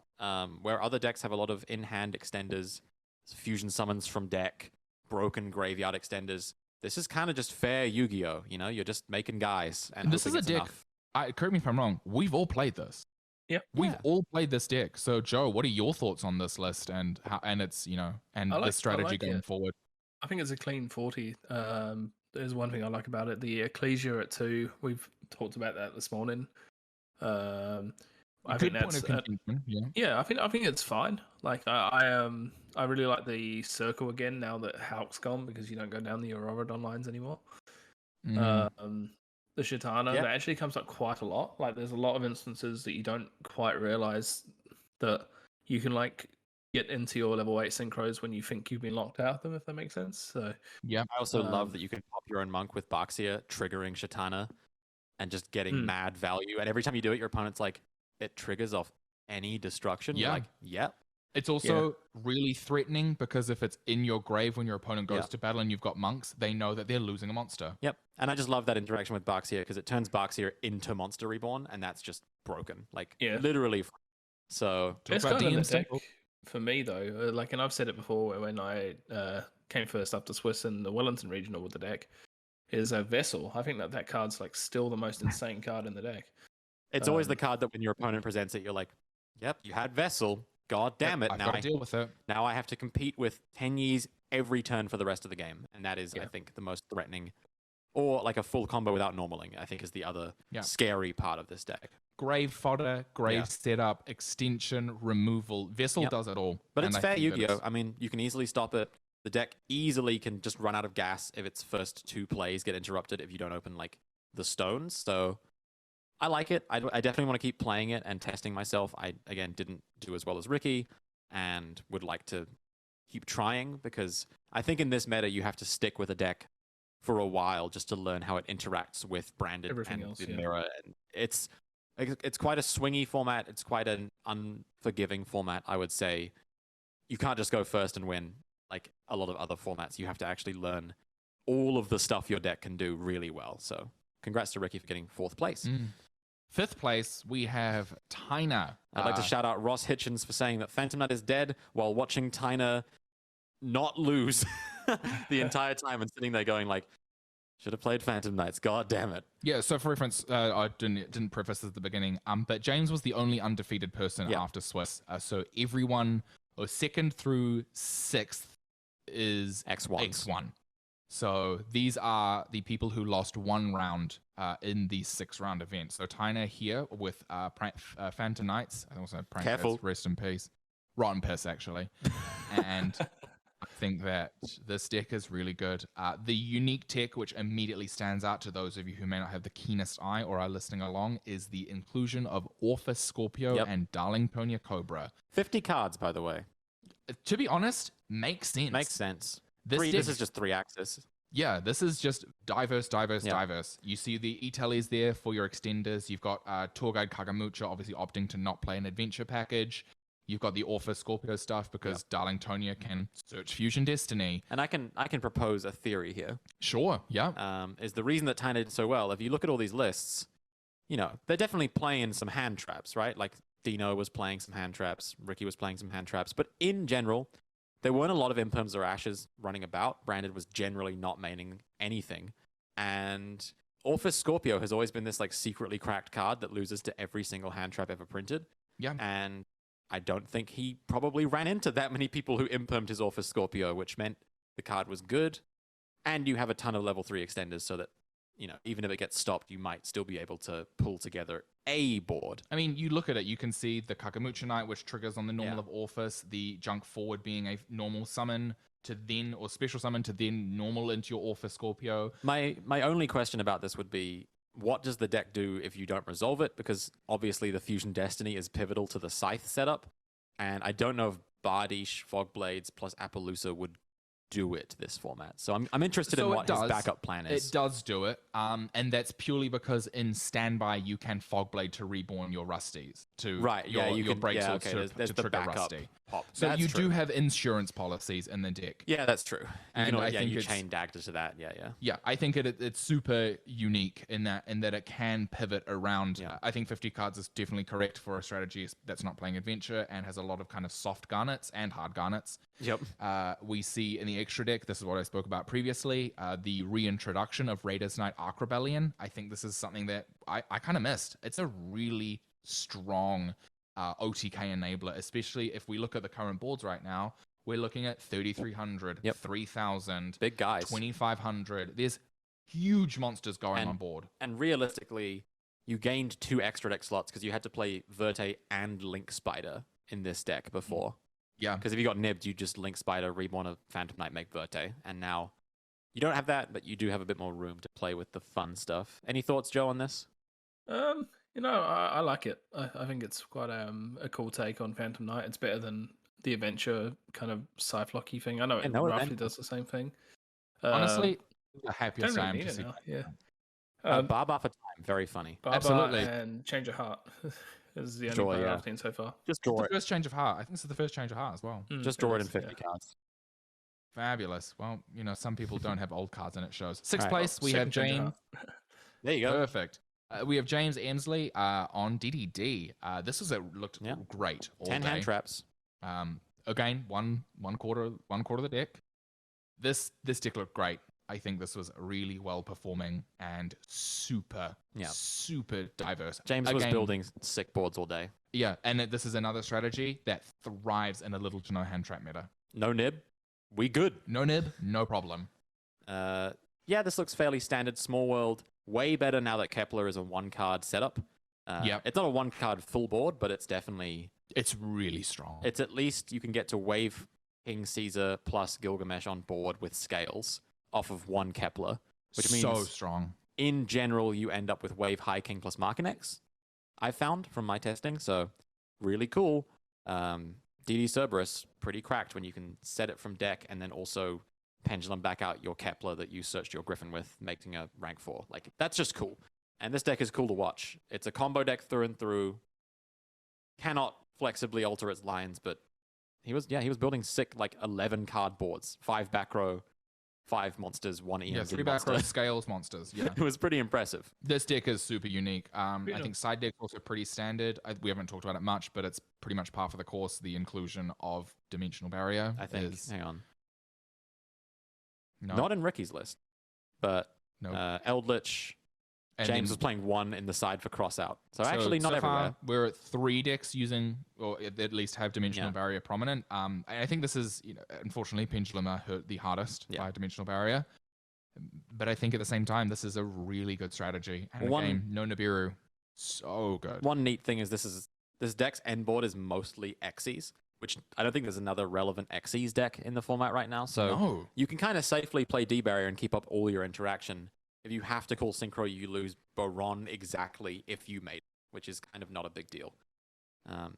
Where other decks have a lot of in-hand extenders, fusion summons from deck, broken graveyard extenders. This is kind of just fair Yu-Gi-Oh! You know, you're just making guys. And this is a deck. Correct me if I'm wrong. We've all played this. Yep. We've all played this deck. So, Joe, what are your thoughts on this list and how its the strategy going forward? I think it's a clean 40. There's one thing I like about it: the Ecclesia at 2. We've talked about that this morning. I think that's I think it's fine. Like I really like the circle again now that Hulk's gone, because you don't go down the Auroradon lines anymore. The Chitana, that actually comes up quite a lot. Like there's a lot of instances that you don't quite realize that you can like get into your level 8 synchros when you think you've been locked out of them, if that makes sense. So yeah, I also love that you can pop your own monk with Baxia, triggering Chitana and just getting mad value. And every time you do it, your opponent's like, it triggers off any destruction. You're like, yep. It's also really threatening, because if it's in your grave when your opponent goes to battle and you've got monks, they know that they're losing a monster. Yep. And I just love that interaction with Baxia, because it turns Baxia into Monster Reborn, and that's just broken. Like, literally. So, it's kind of deck for me, though. Like, and I've said it before when I came first up to Swiss in the Wellington Regional with the deck, is a Vessel. I think that card's like still the most insane card in the deck. It's always the card that when your opponent presents it, you're like, yep, you had Vessel. God damn it. I've got to deal with it. Now I have to compete with 10 years every turn for the rest of the game. And that is, I think, the most threatening. Or like a full combo without normaling, I think, is the other scary part of this deck. Grave fodder, grave setup, extension, removal. Vessel does it all. But it's fair Yu-Gi-Oh! I mean, you can easily stop it. The deck easily can just run out of gas if its first 2 plays get interrupted if you don't open like the stones. So I like it. I definitely want to keep playing it and testing myself. I, again, didn't do as well as Ricky and would like to keep trying, because I think in this meta, you have to stick with a deck for a while just to learn how it interacts with Branded and the mirror. And it's quite a swingy format. It's quite an unforgiving format, I would say. You can't just go first and win like a lot of other formats. You have to actually learn all of the stuff your deck can do really well. So congrats to Ricky for getting 4th place. 5th place, we have Taina. I'd like to shout out Ross Hitchens for saying that Phantom Knight is dead while watching Taina not lose the entire time and sitting there going like, should have played Phantom Knights. God damn it. Yeah, so for reference, I didn't preface this at the beginning, but James was the only undefeated person after Swiss. So everyone, 2nd through 6th is X1. So these are the people who lost 1 round in the 6-round event. So Taina here with Phantom Knights. I also Careful. Rest in peace. Rotten piss, actually. And I think that this deck is really good. The unique tech, which immediately stands out to those of you who may not have the keenest eye or are listening along, is the inclusion of Orphis Scorpio and Darlingtonia Cobra. 50 cards, by the way. To be honest, makes sense. Makes sense. This is just 3 axis. Yeah, this is just diverse. You see the E-Tellies there for your extenders. You've got Tour Guide Kagamucha obviously opting to not play an adventure package. You've got the Orphis Scorpio stuff because Darlingtonia can search Fusion Destiny. And I can propose a theory here. Sure, yeah. Is the reason that Taina did so well, if you look at all these lists, you know, they're definitely playing some hand traps, right? Like Dino was playing some hand traps, Ricky was playing some hand traps, but in general, there weren't a lot of Imperms or Ashes running about. Branded was generally not maining anything. And Orphis Scorpio has always been this like secretly cracked card that loses to every single hand trap ever printed. Yeah. And I don't think he probably ran into that many people who impermed his Orphis Scorpio, which meant the card was good. And you have a ton of level 3 extenders so that even if it gets stopped, you might still be able to pull together a board. I mean, you look at it, you can see the Kakamucha Knight, which triggers on the normal of Orphis, the Junk Forward being a normal summon to then, or special summon to then normal into your Orphis Scorpio. My only question about this would be, what does the deck do if you don't resolve it? Because obviously the Fusion Destiny is pivotal to the Scythe setup, and I don't know if Bardiche, Fogblades plus Appaloosa would do it this format. So I'm interested in what his backup plan is. It does do it, and that's purely because in standby you can Fogblade to reborn your Rusties to your break swords to trigger Rusty. Pop. So that's you true. do have insurance policies in the deck. Yeah, that's true. And I think you it's, chain dagger to that. Yeah, I think it's super unique in that it can pivot around. Yeah. I think 50 cards is definitely correct for a strategy that's not playing adventure and has a lot of kind of soft garnets and hard garnets. Yep. We see in the extra deck, this is what I spoke about previously, the reintroduction of Raiders Knight Arc Rebellion. I think this is something that I kind of missed. It's a really strong OTK enabler, especially if we look at the current boards right now. We're looking at 3,300, 3,000, big guys, 2,500. There's huge monsters going on board. And realistically, you gained 2 extra deck slots because you had to play Verte and Link Spider in this deck before. Yeah. Because if you got nibbed, you just Link Spider, reborn a Phantom Knight, make Verte. And now you don't have that, but you do have a bit more room to play with the fun stuff. Any thoughts, Joe, on this? I like it. I think it's quite a cool take on Phantom Knight. It's better than the adventure kind of Cyflocky thing. I know it roughly does the same thing. Honestly, the happiest I am to see. Now. Yeah. Barbar for time, very funny. Barbar Absolutely. And Change of Heart is the only card I've seen so far. Just draw the first Change of Heart. I think this is the first Change of Heart as well. Just draw it in 50 cards. Fabulous. Well, some people don't have old cards and it shows. Sixth place, we have James. There you go. Perfect. We have James Emsley on DDD. This looked great all 10 day. hand traps. Again, one quarter of the deck. This deck looked great. I think this was really well performing and super diverse. James was building sick boards all day. Yeah, and this is another strategy that thrives in a little to no hand trap meta. No nib, we good. No nib, no problem. This looks fairly standard. Small world, way better now that Kepler is a 1-card setup. It's not a 1-card full board, but it's definitely... It's really strong. It's at least you can get to Wave King Caesar plus Gilgamesh on board with scales off of 1 Kepler, which means so strong. In general, you end up with Wave High King plus Markinex, I found from my testing. So really cool. DD Cerberus, pretty cracked when you can set it from deck and then also pendulum back out your Kepler that you searched your Griffin with, making a rank 4. Like, that's just cool. And this deck is cool to watch. It's a combo deck through and through. Cannot flexibly alter its lines, but he was building sick 11 card boards, 5 back row, 5 monsters, 1 EMZ 3 back row scales monsters. Yeah. It was pretty impressive. This deck is super unique. I think side deck's also pretty standard. We haven't talked about it much, but it's pretty much par for the course. The inclusion of Dimensional Barrier. I think. Hang on. No. Not in Ricky's list, but Eldritch. And James was playing 1 in the side for cross out. So actually not everywhere. We're at 3 decks using, or at least have Dimensional Barrier prominent. I think this is, unfortunately, Pendulum are hurt the hardest by Dimensional Barrier. But I think at the same time, this is a really good strategy. And again, no Nibiru, so good. One neat thing is this deck's end board is mostly Xyz, which I don't think there's another relevant Xyz deck in the format right now. So you can kind of safely play D-Barrier and keep up all your interaction. If you have to call Synchro, you lose Baron exactly if you made it, which is kind of not a big deal.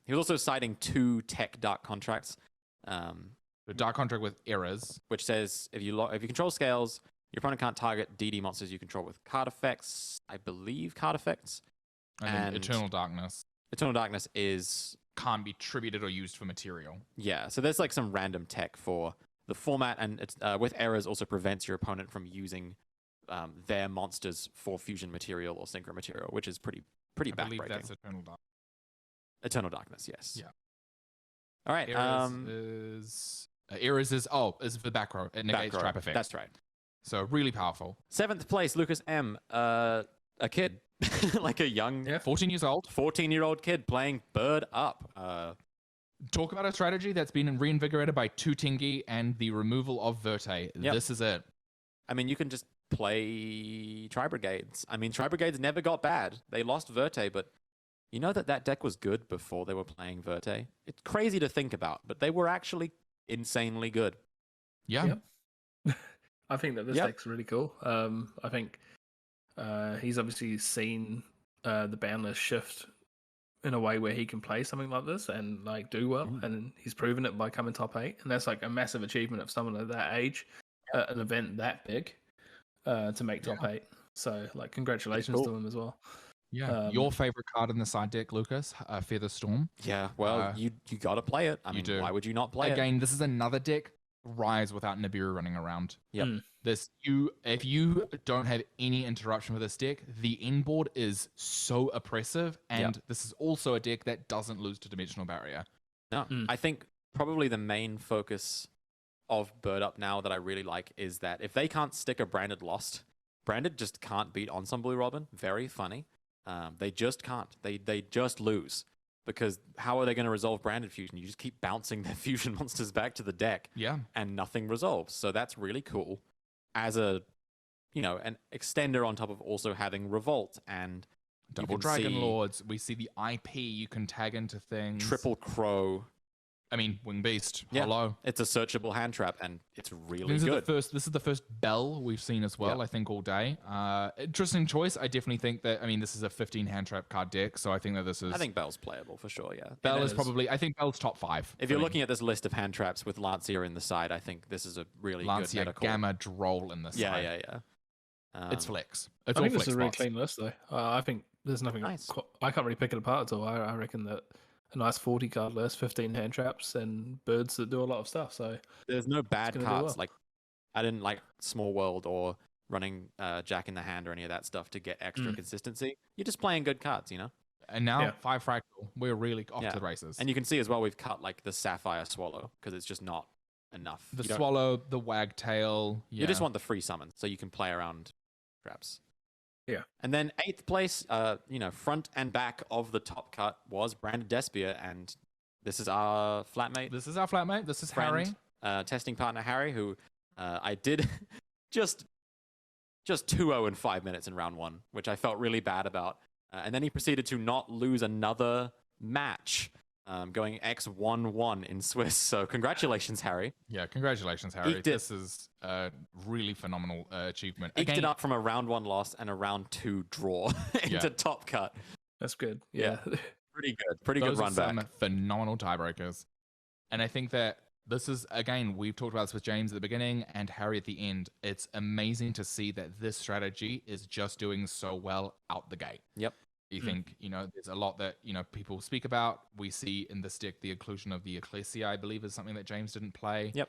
He was also citing 2 tech dark contracts. The dark contract with errors, which says if you control scales, your opponent can't target DD monsters you control with card effects. I believe card effects. And Eternal Darkness. Eternal Darkness can't be tributed or used for material. Yeah, so there's some random tech for the format, and it's with errors also prevents your opponent from using their monsters for fusion material or synchro material, which is pretty backbreaking. I believe that's Eternal Darkness. Eternal Darkness, yes. Yeah. All right. Errors is the back row. It negates trap effect. That's right. So really powerful. 7th place, Lucas M. A kid, like a young, 14 years old, 14-year-old kid playing Bird Up. Talk about a strategy that's been reinvigorated by 2 Tingy and the removal of Verte. Yep. This is it. I mean, you can just play Tri-Brigades. I mean, Tri-Brigades never got bad. They lost Verte, but you know that deck was good before they were playing Verte? It's crazy to think about, but they were actually insanely good. Yeah. Yep. I think that this deck's really cool. I think he's obviously seen the ban list shift in a way where he can play something like this and like do well, and he's proven it by coming top 8, and that's like a massive achievement of someone at that age, an event that big, to make top 8. So like, congratulations to him as well. Yeah, your favorite card in the side deck, Lucas, Feather Storm. Yeah, well, you got to play it. I mean, why would you not play it? Again, this is another deck, Rise without Nibiru running around. Yep. If you don't have any interruption with this deck, the inboard is so oppressive, and this is also a deck that doesn't lose to Dimensional Barrier. No, I think probably the main focus of Bird Up now that I really like is that if they can't stick a Branded Lost, Branded just can't beat Ensemble Blue Robin. Very funny. They just can't. They just lose. Because how are they going to resolve Branded Fusion? You just keep bouncing their fusion monsters back to the deck. Yeah. And nothing resolves. So that's really cool. As an extender on top of also having Revolt and Double Dragon Lords. We see the IP you can tag into things. Triple Crow. I mean, Wing Beast. Yeah. Hello. It's a searchable hand trap, and it's really good. This is the first Bell we've seen as well, I think, all day. Interesting choice. I definitely think that, I mean, this is a 15 hand trap card deck, so I think that this is... I think Bell's playable for sure, yeah. Bell is probably... I think Bell's top 5. If you're looking at this list of hand traps with Lancia in the side, I think this is a really Lancia, good meta call. Gamma, Droll in the side. Yeah. It's flex. It's I all think flex this is a really spots. clean list, though. I think there's nothing... Nice. I can't really pick it apart at all. I reckon that a nice 40 card list, 15 hand traps, and birds that do a lot of stuff. So there's no bad gonna do cards. well. Like, I didn't like Small World or running Jack in the Hand or any of that stuff to get extra consistency. You're just playing good cards, you know? And now 5 Fractal. We're really off to the races. And you can see as well we've cut like the Sapphire Swallow because it's just not enough. The Swallow, the Wagtail. Yeah. You just want the free summon so you can play around traps. Yeah. And then 8th place, front and back of the top cut was Branded Despia, and this is our flatmate. This is our flatmate. This is friend, Harry. Testing partner Harry, who I did just 2-0 in 5 minutes in round 1, which I felt really bad about. And then he proceeded to not lose another match, going X1-1 in Swiss. So congratulations, Harry. Yeah, congratulations, Harry. This is a really phenomenal achievement. Eked it up from a round 1 loss and a round 2 draw into top cut. That's good. Yeah. Pretty good. Pretty good run back. Some phenomenal tiebreakers. And I think that this is, again, we've talked about this with James at the beginning and Harry at the end. It's amazing to see that this strategy is just doing so well out the gate. Yep. You think, there's a lot that, people speak about. We see in this deck the inclusion of the Ecclesia, I believe, is something that James didn't play. Yep.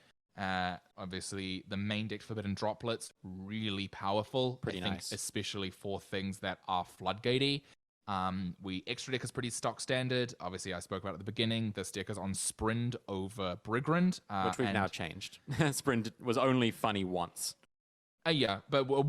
Obviously, the main deck Forbidden Droplets, really powerful. Pretty nice. nice. Especially for things that are floodgatey. Extra deck is pretty stock standard. Obviously, I spoke about it at the beginning. This deck is on Sprind over Brigrand. Which we've now changed. Sprind was only funny once. Yeah, but what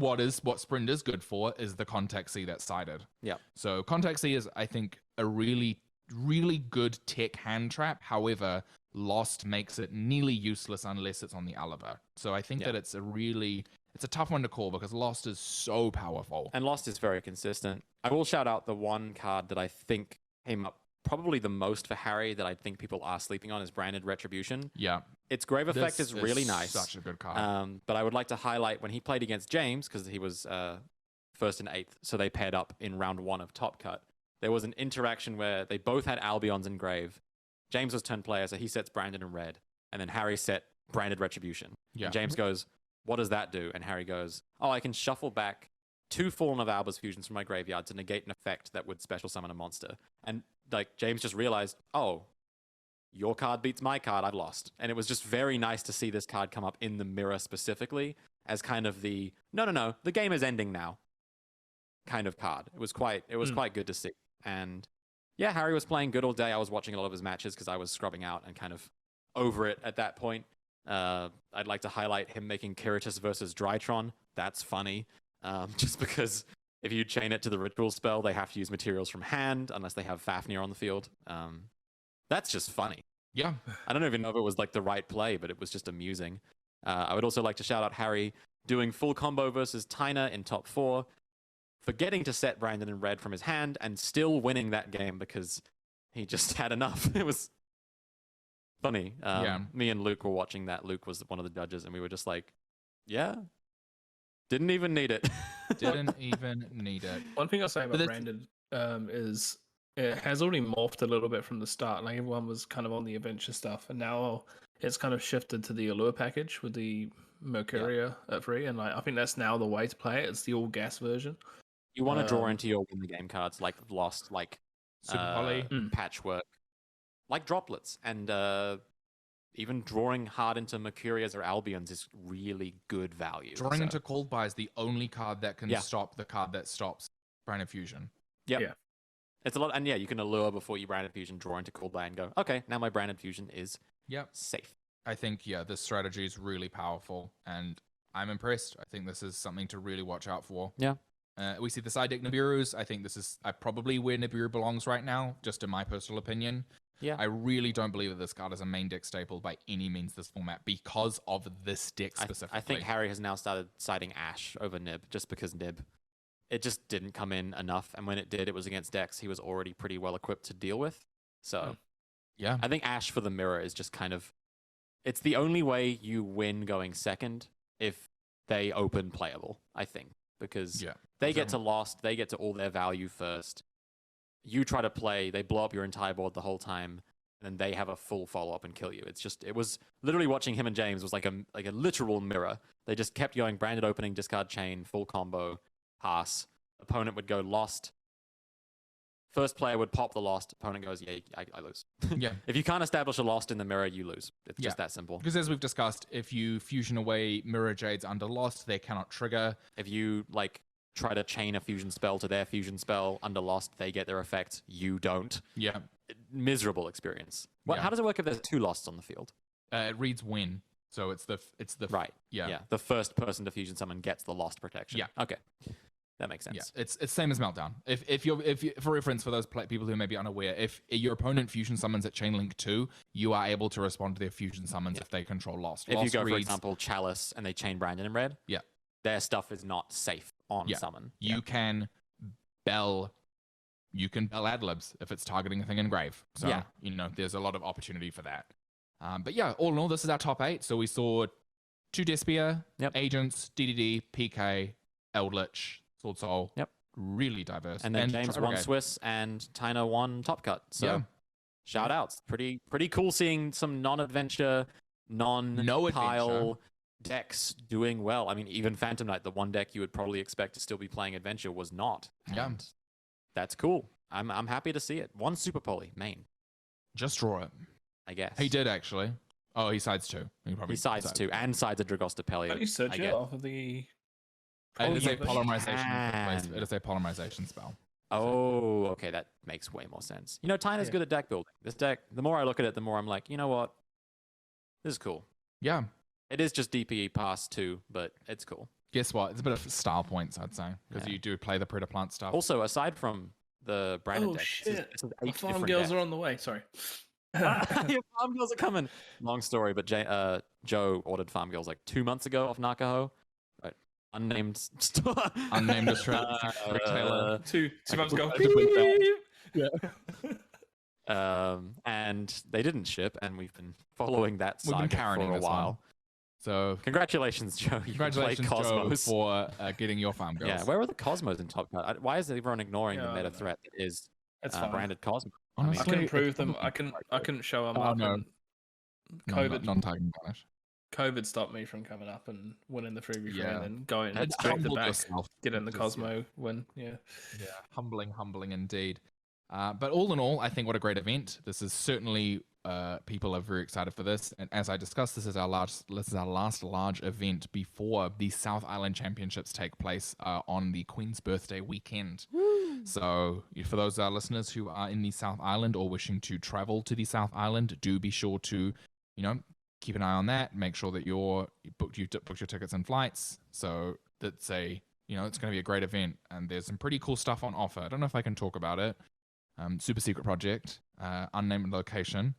Sprind is good for is the Contact C that's sided. Yeah. So Contact C is, I think, a really, really good tech hand trap. However, Lost makes it nearly useless unless it's on the Oliver. So I think that it's a tough one to call because Lost is so powerful. And Lost is very consistent. I will shout out the one card that I think came up probably the most for Harry that I think people are sleeping on is Branded Retribution. Yeah. Its Grave Effect is really nice. Such a good card. But I would like to highlight when he played against James, because he was first and 8th, so they paired up in round 1 of Top Cut. There was an interaction where they both had Albions in Grave. James was turn player, so he sets Branded in red. And then Harry set Branded Retribution. Yeah. And James goes, what does that do? And Harry goes, I can shuffle back 2 Fallen of Albus fusions from my graveyard to negate an effect that would special summon a monster. And James just realized, your card beats my card, I've lost. And it was just very nice to see this card come up in the mirror specifically as kind of the, no, the game is ending now kind of card. It was quite good to see. And yeah, Harry was playing good all day. I was watching a lot of his matches because I was scrubbing out and kind of over it at that point. I'd like to highlight him making Kiritis versus Drytron. That's funny. Just because if you chain it to the ritual spell, they have to use materials from hand unless they have Fafnir on the field. That's just funny. Yeah. I don't even know if it was the right play, but it was just amusing. I would also like to shout out Harry doing full combo versus Taina in top 4, forgetting to set Brandon in red from his hand, and still winning that game because he just had enough. It was funny. Me and Luke were watching that. Luke was one of the judges, and we were just like, yeah, didn't even need it. Didn't even need it. One thing I'll say about Brandon is it has already morphed a little bit from the start. Like, everyone was kind of on the adventure stuff, and now it's kind of shifted to the Allure package with the Mercuria at free, and like, I think that's now the way to play it. It's the all gas version. You want to draw into your win the game cards like Lost, like Super Poly, Patchwork, like Droplets, and even drawing hard into Mercurias or Albions is really good value. Drawing into Called By is the only card that can stop the card that stops Branded Fusion. Yep. Yeah. It's a lot, and you can allure before you Branded Fusion, draw into Called By, and go, okay, now my Branded Fusion is safe. I think, this strategy is really powerful, and I'm impressed. I think this is something to really watch out for. Yeah. We see the side deck Nibiru's. I think this is probably where Nibiru belongs right now, just in my personal opinion. Yeah. I really don't believe that this card is a main deck staple by any means this format because of this deck specifically. I think Harry has now started siding Ash over Nib just because Nib, it just didn't come in enough. And when it did, it was against decks he was already pretty well equipped to deal with. So I think Ash for the mirror is just kind of, it's the only way you win going second if they open playable, I think. Because they get to Lost, they get to all their value first. You try to play, they blow up your entire board the whole time, and then they have a full follow-up and kill you. It was literally watching him and James was like a literal mirror. They just kept going, branded opening, discard chain, full combo, pass. Opponent would go Lost. First player would pop the Lost. Opponent goes, I lose. If you can't establish a Lost in the mirror, you lose. It's just that simple. Because as we've discussed, if you fusion away Mirror Jades under Lost, they cannot trigger. If you try to chain a fusion spell to their fusion spell under Lost, they get their effect. You don't. Yeah. Miserable experience. How does it work if there's 2 Losts on the field? It reads win. So it's the right. Yeah. The first person to fusion summon gets the Lost protection. Yeah. Okay. That makes sense. Yeah, it's same as Meltdown. If you for reference for those people who may be unaware, if your opponent fusion summons at Chainlink 2, you are able to respond to their fusion summons if they control Lost. If Lost you go, for example, Chalice and they chain Brandon in red, their stuff is not safe on summon. You can bell ad-libs if it's targeting a thing in grave. So there's a lot of opportunity for that. But all in all, this is our top 8. So we saw 2 Despia, Agents, DDD, PK, Eldritch, Sword Soul. Yep. Really diverse. And then James won Swiss and Taina won Top Cut. So shout outs. Pretty cool seeing some non-adventure, non-pile decks doing well. I mean, even Phantom Knight, the one deck you would probably expect to still be playing adventure, was not. And that's cool. I'm happy to see it. 1 Super Poly, main. Just draw it. I guess. He did actually. Oh, he sides 2. He sides 2 and sides a Dragosta Pelio. How do you search it off of the... It is a polymerization. It is a polymerization spell. Oh, okay, that makes way more sense. Taina's good at deck building. This deck, the more I look at it, the more I'm like, you know what? This is cool. Yeah. It is just DPE pass 2, but it's cool. Guess what? It's a bit of style points, I'd say, because you do play the Predator Plant stuff. Also, aside from the branded deck, shit. The farm girls are on the way. Sorry. Your farm girls are coming. Long story, but Joe ordered farm girls like 2 months ago off Nakaho. Unnamed store. Unnamed retailer. 2 months ago. And they didn't ship, and we've been following that saga for a while. One. So congratulations, Joe. Congratulations, Joe, for getting your farm girls. Yeah, where are the Cosmos in Top Cut? Why is everyone ignoring the meta threat that is branded Cosmos? Honestly, I couldn't prove them. I couldn't show them up. No. COVID. Non-tagging banish. COVID stopped me from coming up and winning the freebie and then going straight to the back, get in the Cosmo win. Yeah, humbling indeed. But all in all, I think what a great event. This is certainly people are very excited for this. And as I discussed, this is our last large event before the South Island Championships take place on the Queen's birthday weekend. Woo! So for those listeners who are in the South Island or wishing to travel to the South Island, do be sure to, keep an eye on that. Make sure that you booked your tickets and flights. So that's it's going to be a great event, and there's some pretty cool stuff on offer. I don't know if I can talk about it. Super secret project, unnamed location.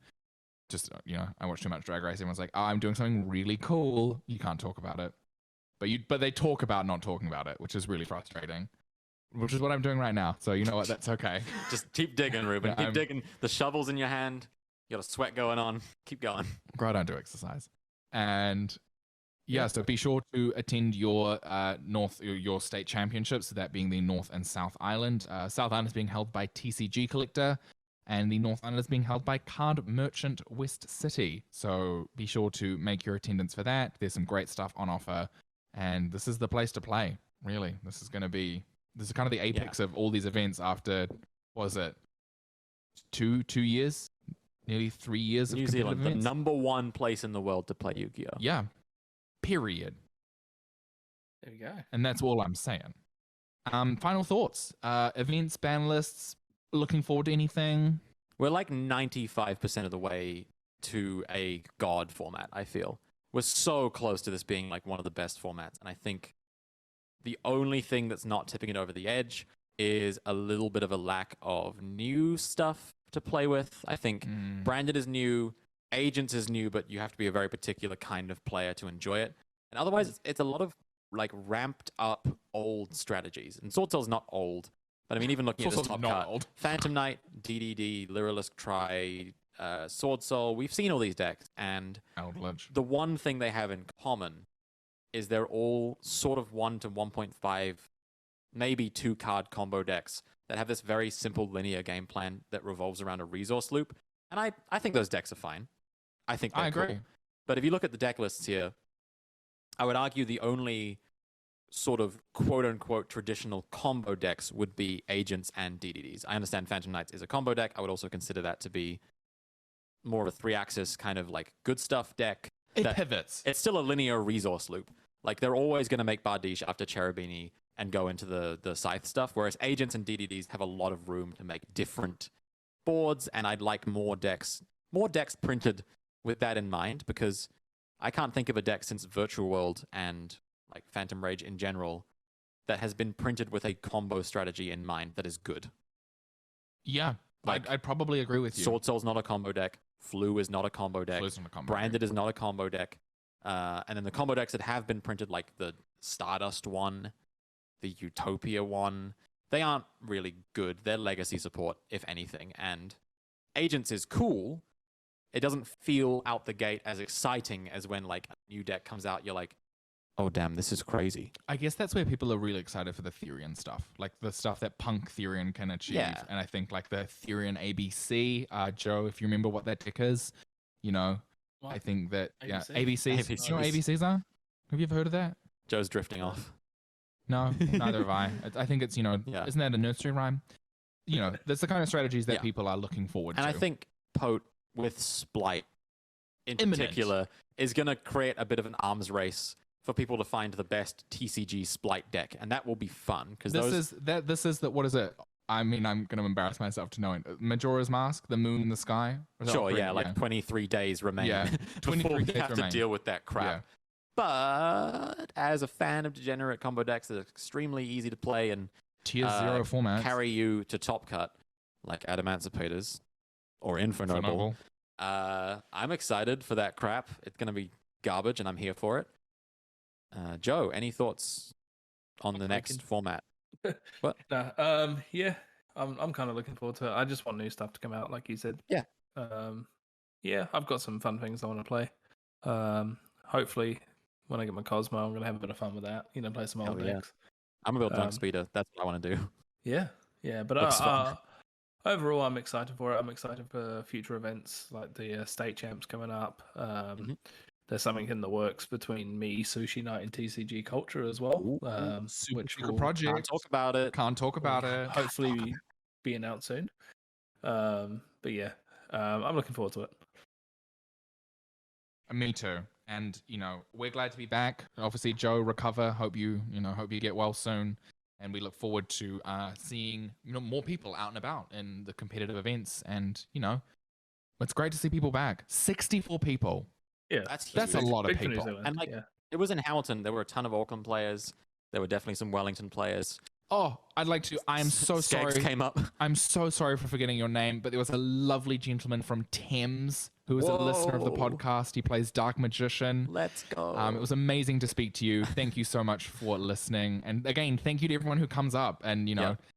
Just I watched too much Drag Race. Everyone's like, "Oh, I'm doing something really cool." You can't talk about it. but they talk about not talking about it, which is really frustrating. Which is what I'm doing right now. So you know what? That's okay. Just keep digging, Ruben. Yeah, keep digging. The shovel's in your hand. You got a sweat going on. Keep going. I don't do exercise. And yeah, so be sure to attend your your state championships, that being the North and South Island. South Island is being held by TCG Collector, and the North Island is being held by Card Merchant West City. So be sure to make your attendance for that. There's some great stuff on offer, and this is the place to play. Really, this is kind of the apex of all these events after, what was it, two years? Nearly 3 years of New Zealand, events. the #1 place in the world to play Yu-Gi-Oh! Yeah. Period. There you go. And that's all I'm saying. Final thoughts. Events, ban lists, looking forward to anything? We're like 95% of the way to a God format, I feel. We're so close to this being like one of the best formats. And I think the only thing that's not tipping it over the edge is a little bit of a lack of new stuff to play with. I think Branded is new, Agents is new, but you have to be a very particular kind of player to enjoy it. And otherwise, it's a lot of like ramped up old strategies. And Sword Soul's not old, but I mean, even looking at this top card, Phantom Knight, DDD, Lyrilisk Try, Sword Soul, we've seen all these decks, and Eldritch. The one thing they have in common is they're all sort of 1 to 1.5, maybe 2 card combo decks that have this very simple linear game plan that revolves around a resource loop. And I think those decks are fine. I think they're agree. cool. But if you look at the deck lists here, I would argue the only sort of quote-unquote traditional combo decks would be Agents and DDDs. I understand Phantom Knights is a combo deck. I would also consider that to be more of a 3-axis kind of like good stuff deck. It pivots. It's still a linear resource loop. Like, they're always going to make Bardiche after Cherubini and go into the Scythe stuff, whereas Agents and DDDs have a lot of room to make different boards, and I'd like more decks printed with that in mind, because I can't think of a deck since Virtual World and like Phantom Rage in general that has been printed with a combo strategy in mind that is good. Yeah, Like, I'd probably agree with you. Sword Soul's not a combo deck. Flu is not a combo deck. Flu's not a combo Branded is not a combo deck. And then the combo decks that have been printed, like the Stardust one, the Utopia one, they aren't really good. They're legacy support, if anything. And Agents is cool. It doesn't feel out the gate as exciting as when like a new deck comes out. You're like, oh damn, this is crazy. I guess that's where people are really excited for the Therian stuff, like the stuff that Punk Therian can achieve. Yeah. And I think like the Therian ABC, Joe, if you remember what that deck is, you know, What? I think that ABC? ABCs. ABC. You know what ABCs are? Have you ever heard of that? Joe's drifting off. No, neither have I. I think it's, you know, Yeah. isn't that a nursery rhyme? You know, that's the kind of strategies that Yeah. people are looking forward And to. I think Pote with Splight in Imminent. particular is going to create a bit of an arms race for people to find the best TCG Splight deck, and that will be fun because this is what is it? I mean, I'm going to embarrass myself to know it. Majora's Mask, the moon in the sky. Sure, yeah, like 23 days remain Yeah, before 23 we days have remain. to deal with that crap. Yeah. But as a fan of degenerate combo decks that are extremely easy to play and Tier 0 format. carry you to top cut, like Adamantipator's or Infernoble, I'm excited for that crap. It's going to be garbage, and I'm here for it. Joe, any thoughts on the next format? What? No, yeah, I'm kind of looking forward to it. I just want new stuff to come out, like you said. Yeah. Yeah, I've got some fun things I want to play. Hopefully, when I get my Cosmo, I'm gonna have a bit of fun with that. You know, play some old Hell yeah. decks. I'm a build Dunk Speeder. That's what I want to do. Yeah, yeah, but Looks fun. overall, I'm excited for it. I'm excited for future events like the state champs coming up. There's something in the works between me, Sushi Night, and TCG Culture as well. Which Super will project. Can't talk about it. Can't talk about it. hopefully be announced soon. But yeah, I'm looking forward to it. Me too. And you know, we're glad to be back. Obviously, Joe, recover. Hope you get well soon. And we look forward to seeing more people out and about in the competitive events. And it's great to see people back. 64 people. Yeah, That's a lot of big for New people. Zealand, And like, yeah. it was in Hamilton. There were a ton of Auckland players. There were definitely some Wellington players. Oh, I'd like to. I am so Skeggs sorry. came up. I'm so sorry for forgetting your name, but there was a lovely gentleman from Thames who is a listener of the Whoa. podcast. He plays Dark Magician. Let's go. It was amazing to speak to you. Thank you so much for listening. And again, thank you to everyone who comes up and,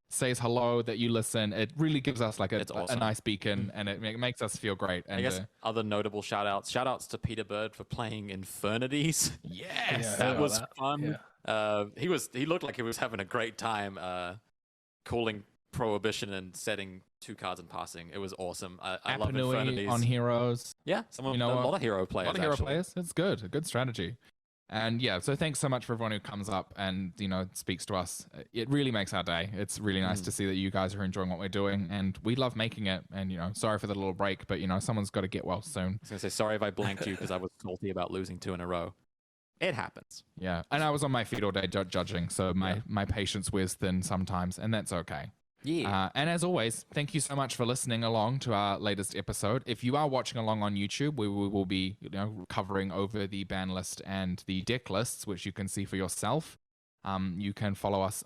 says hello, that you listen. It really gives us like a nice beacon, and it makes us feel great. And I guess other notable shout outs to Peter Bird for playing Infernities. Yes, that was fun. Yeah. He looked like he was having a great time calling Prohibition and setting 2 cards and passing. It was awesome. I love Infernity on Heroes. Yeah, a lot of hero players. A lot of hero players. It's good. A good strategy. And yeah, so thanks so much for everyone who comes up and speaks to us. It really makes our day. It's really nice to see that you guys are enjoying what we're doing, and we love making it. And sorry for the little break, but someone's got to get well soon. I was gonna say sorry if I blanked you because I was salty about losing 2 in a row. It happens. Yeah, and I was on my feet all day judging, so my patience wears thin sometimes, and that's okay. Yeah. And as always, thank you so much for listening along to our latest episode. If you are watching along on YouTube, we will be covering over the ban list and the deck lists, which you can see for yourself. You can follow us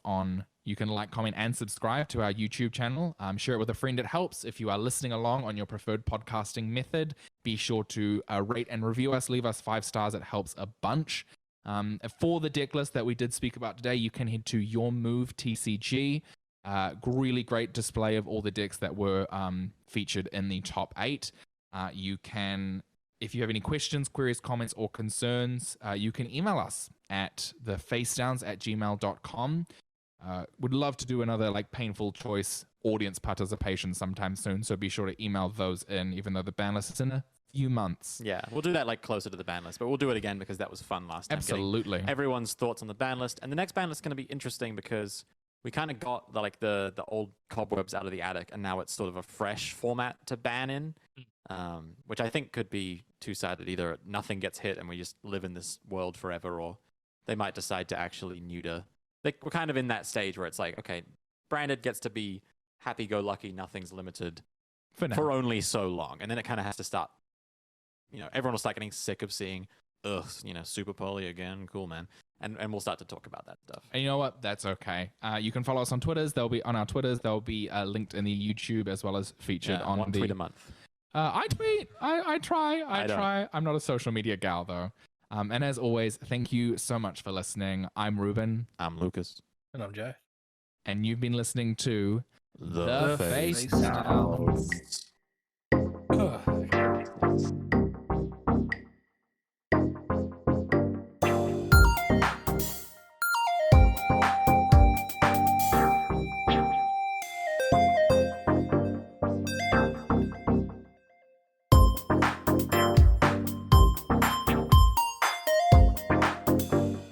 you can like, comment, and subscribe to our YouTube channel. Share it with a friend. It helps. If you are listening along on your preferred podcasting method, be sure to rate and review us. Leave us 5 stars. It helps a bunch. For the deck list that we did speak about today, you can head to Your Move TCG. Really great display of all the decks that were featured in the top 8. You can, if you have any questions, queries, comments, or concerns, you can email us at thefacedowns@gmail.com. Would love to do another painful choice audience participation sometime soon, so be sure to email those in, even though the ban list is in a few months. Yeah, we'll do that closer to the ban list, but we'll do it again because that was fun last time. Absolutely. Everyone's thoughts on the ban list, and the next ban list is going to be interesting because we kind of got the old cobwebs out of the attic, and now it's sort of a fresh format to ban in, which I think could be two-sided. Either nothing gets hit and we just live in this world forever, or they might decide to actually neuter. We're kind of in that stage where it's like, okay, branded gets to be happy-go-lucky, nothing's limited for only so long, and then it kind of has to start. Everyone will start getting sick of seeing, super poly again. Cool, man. And we'll start to talk about that stuff. And you know what? That's okay. You can follow us on Twitters. They'll be on our Twitters. They'll be linked in the YouTube as well as featured on one tweet a month. I tweet. I try. I'm not a social media gal though. And as always, thank you so much for listening. I'm Ruben. I'm Lucas. And I'm Joe. And you've been listening to The Face Downs.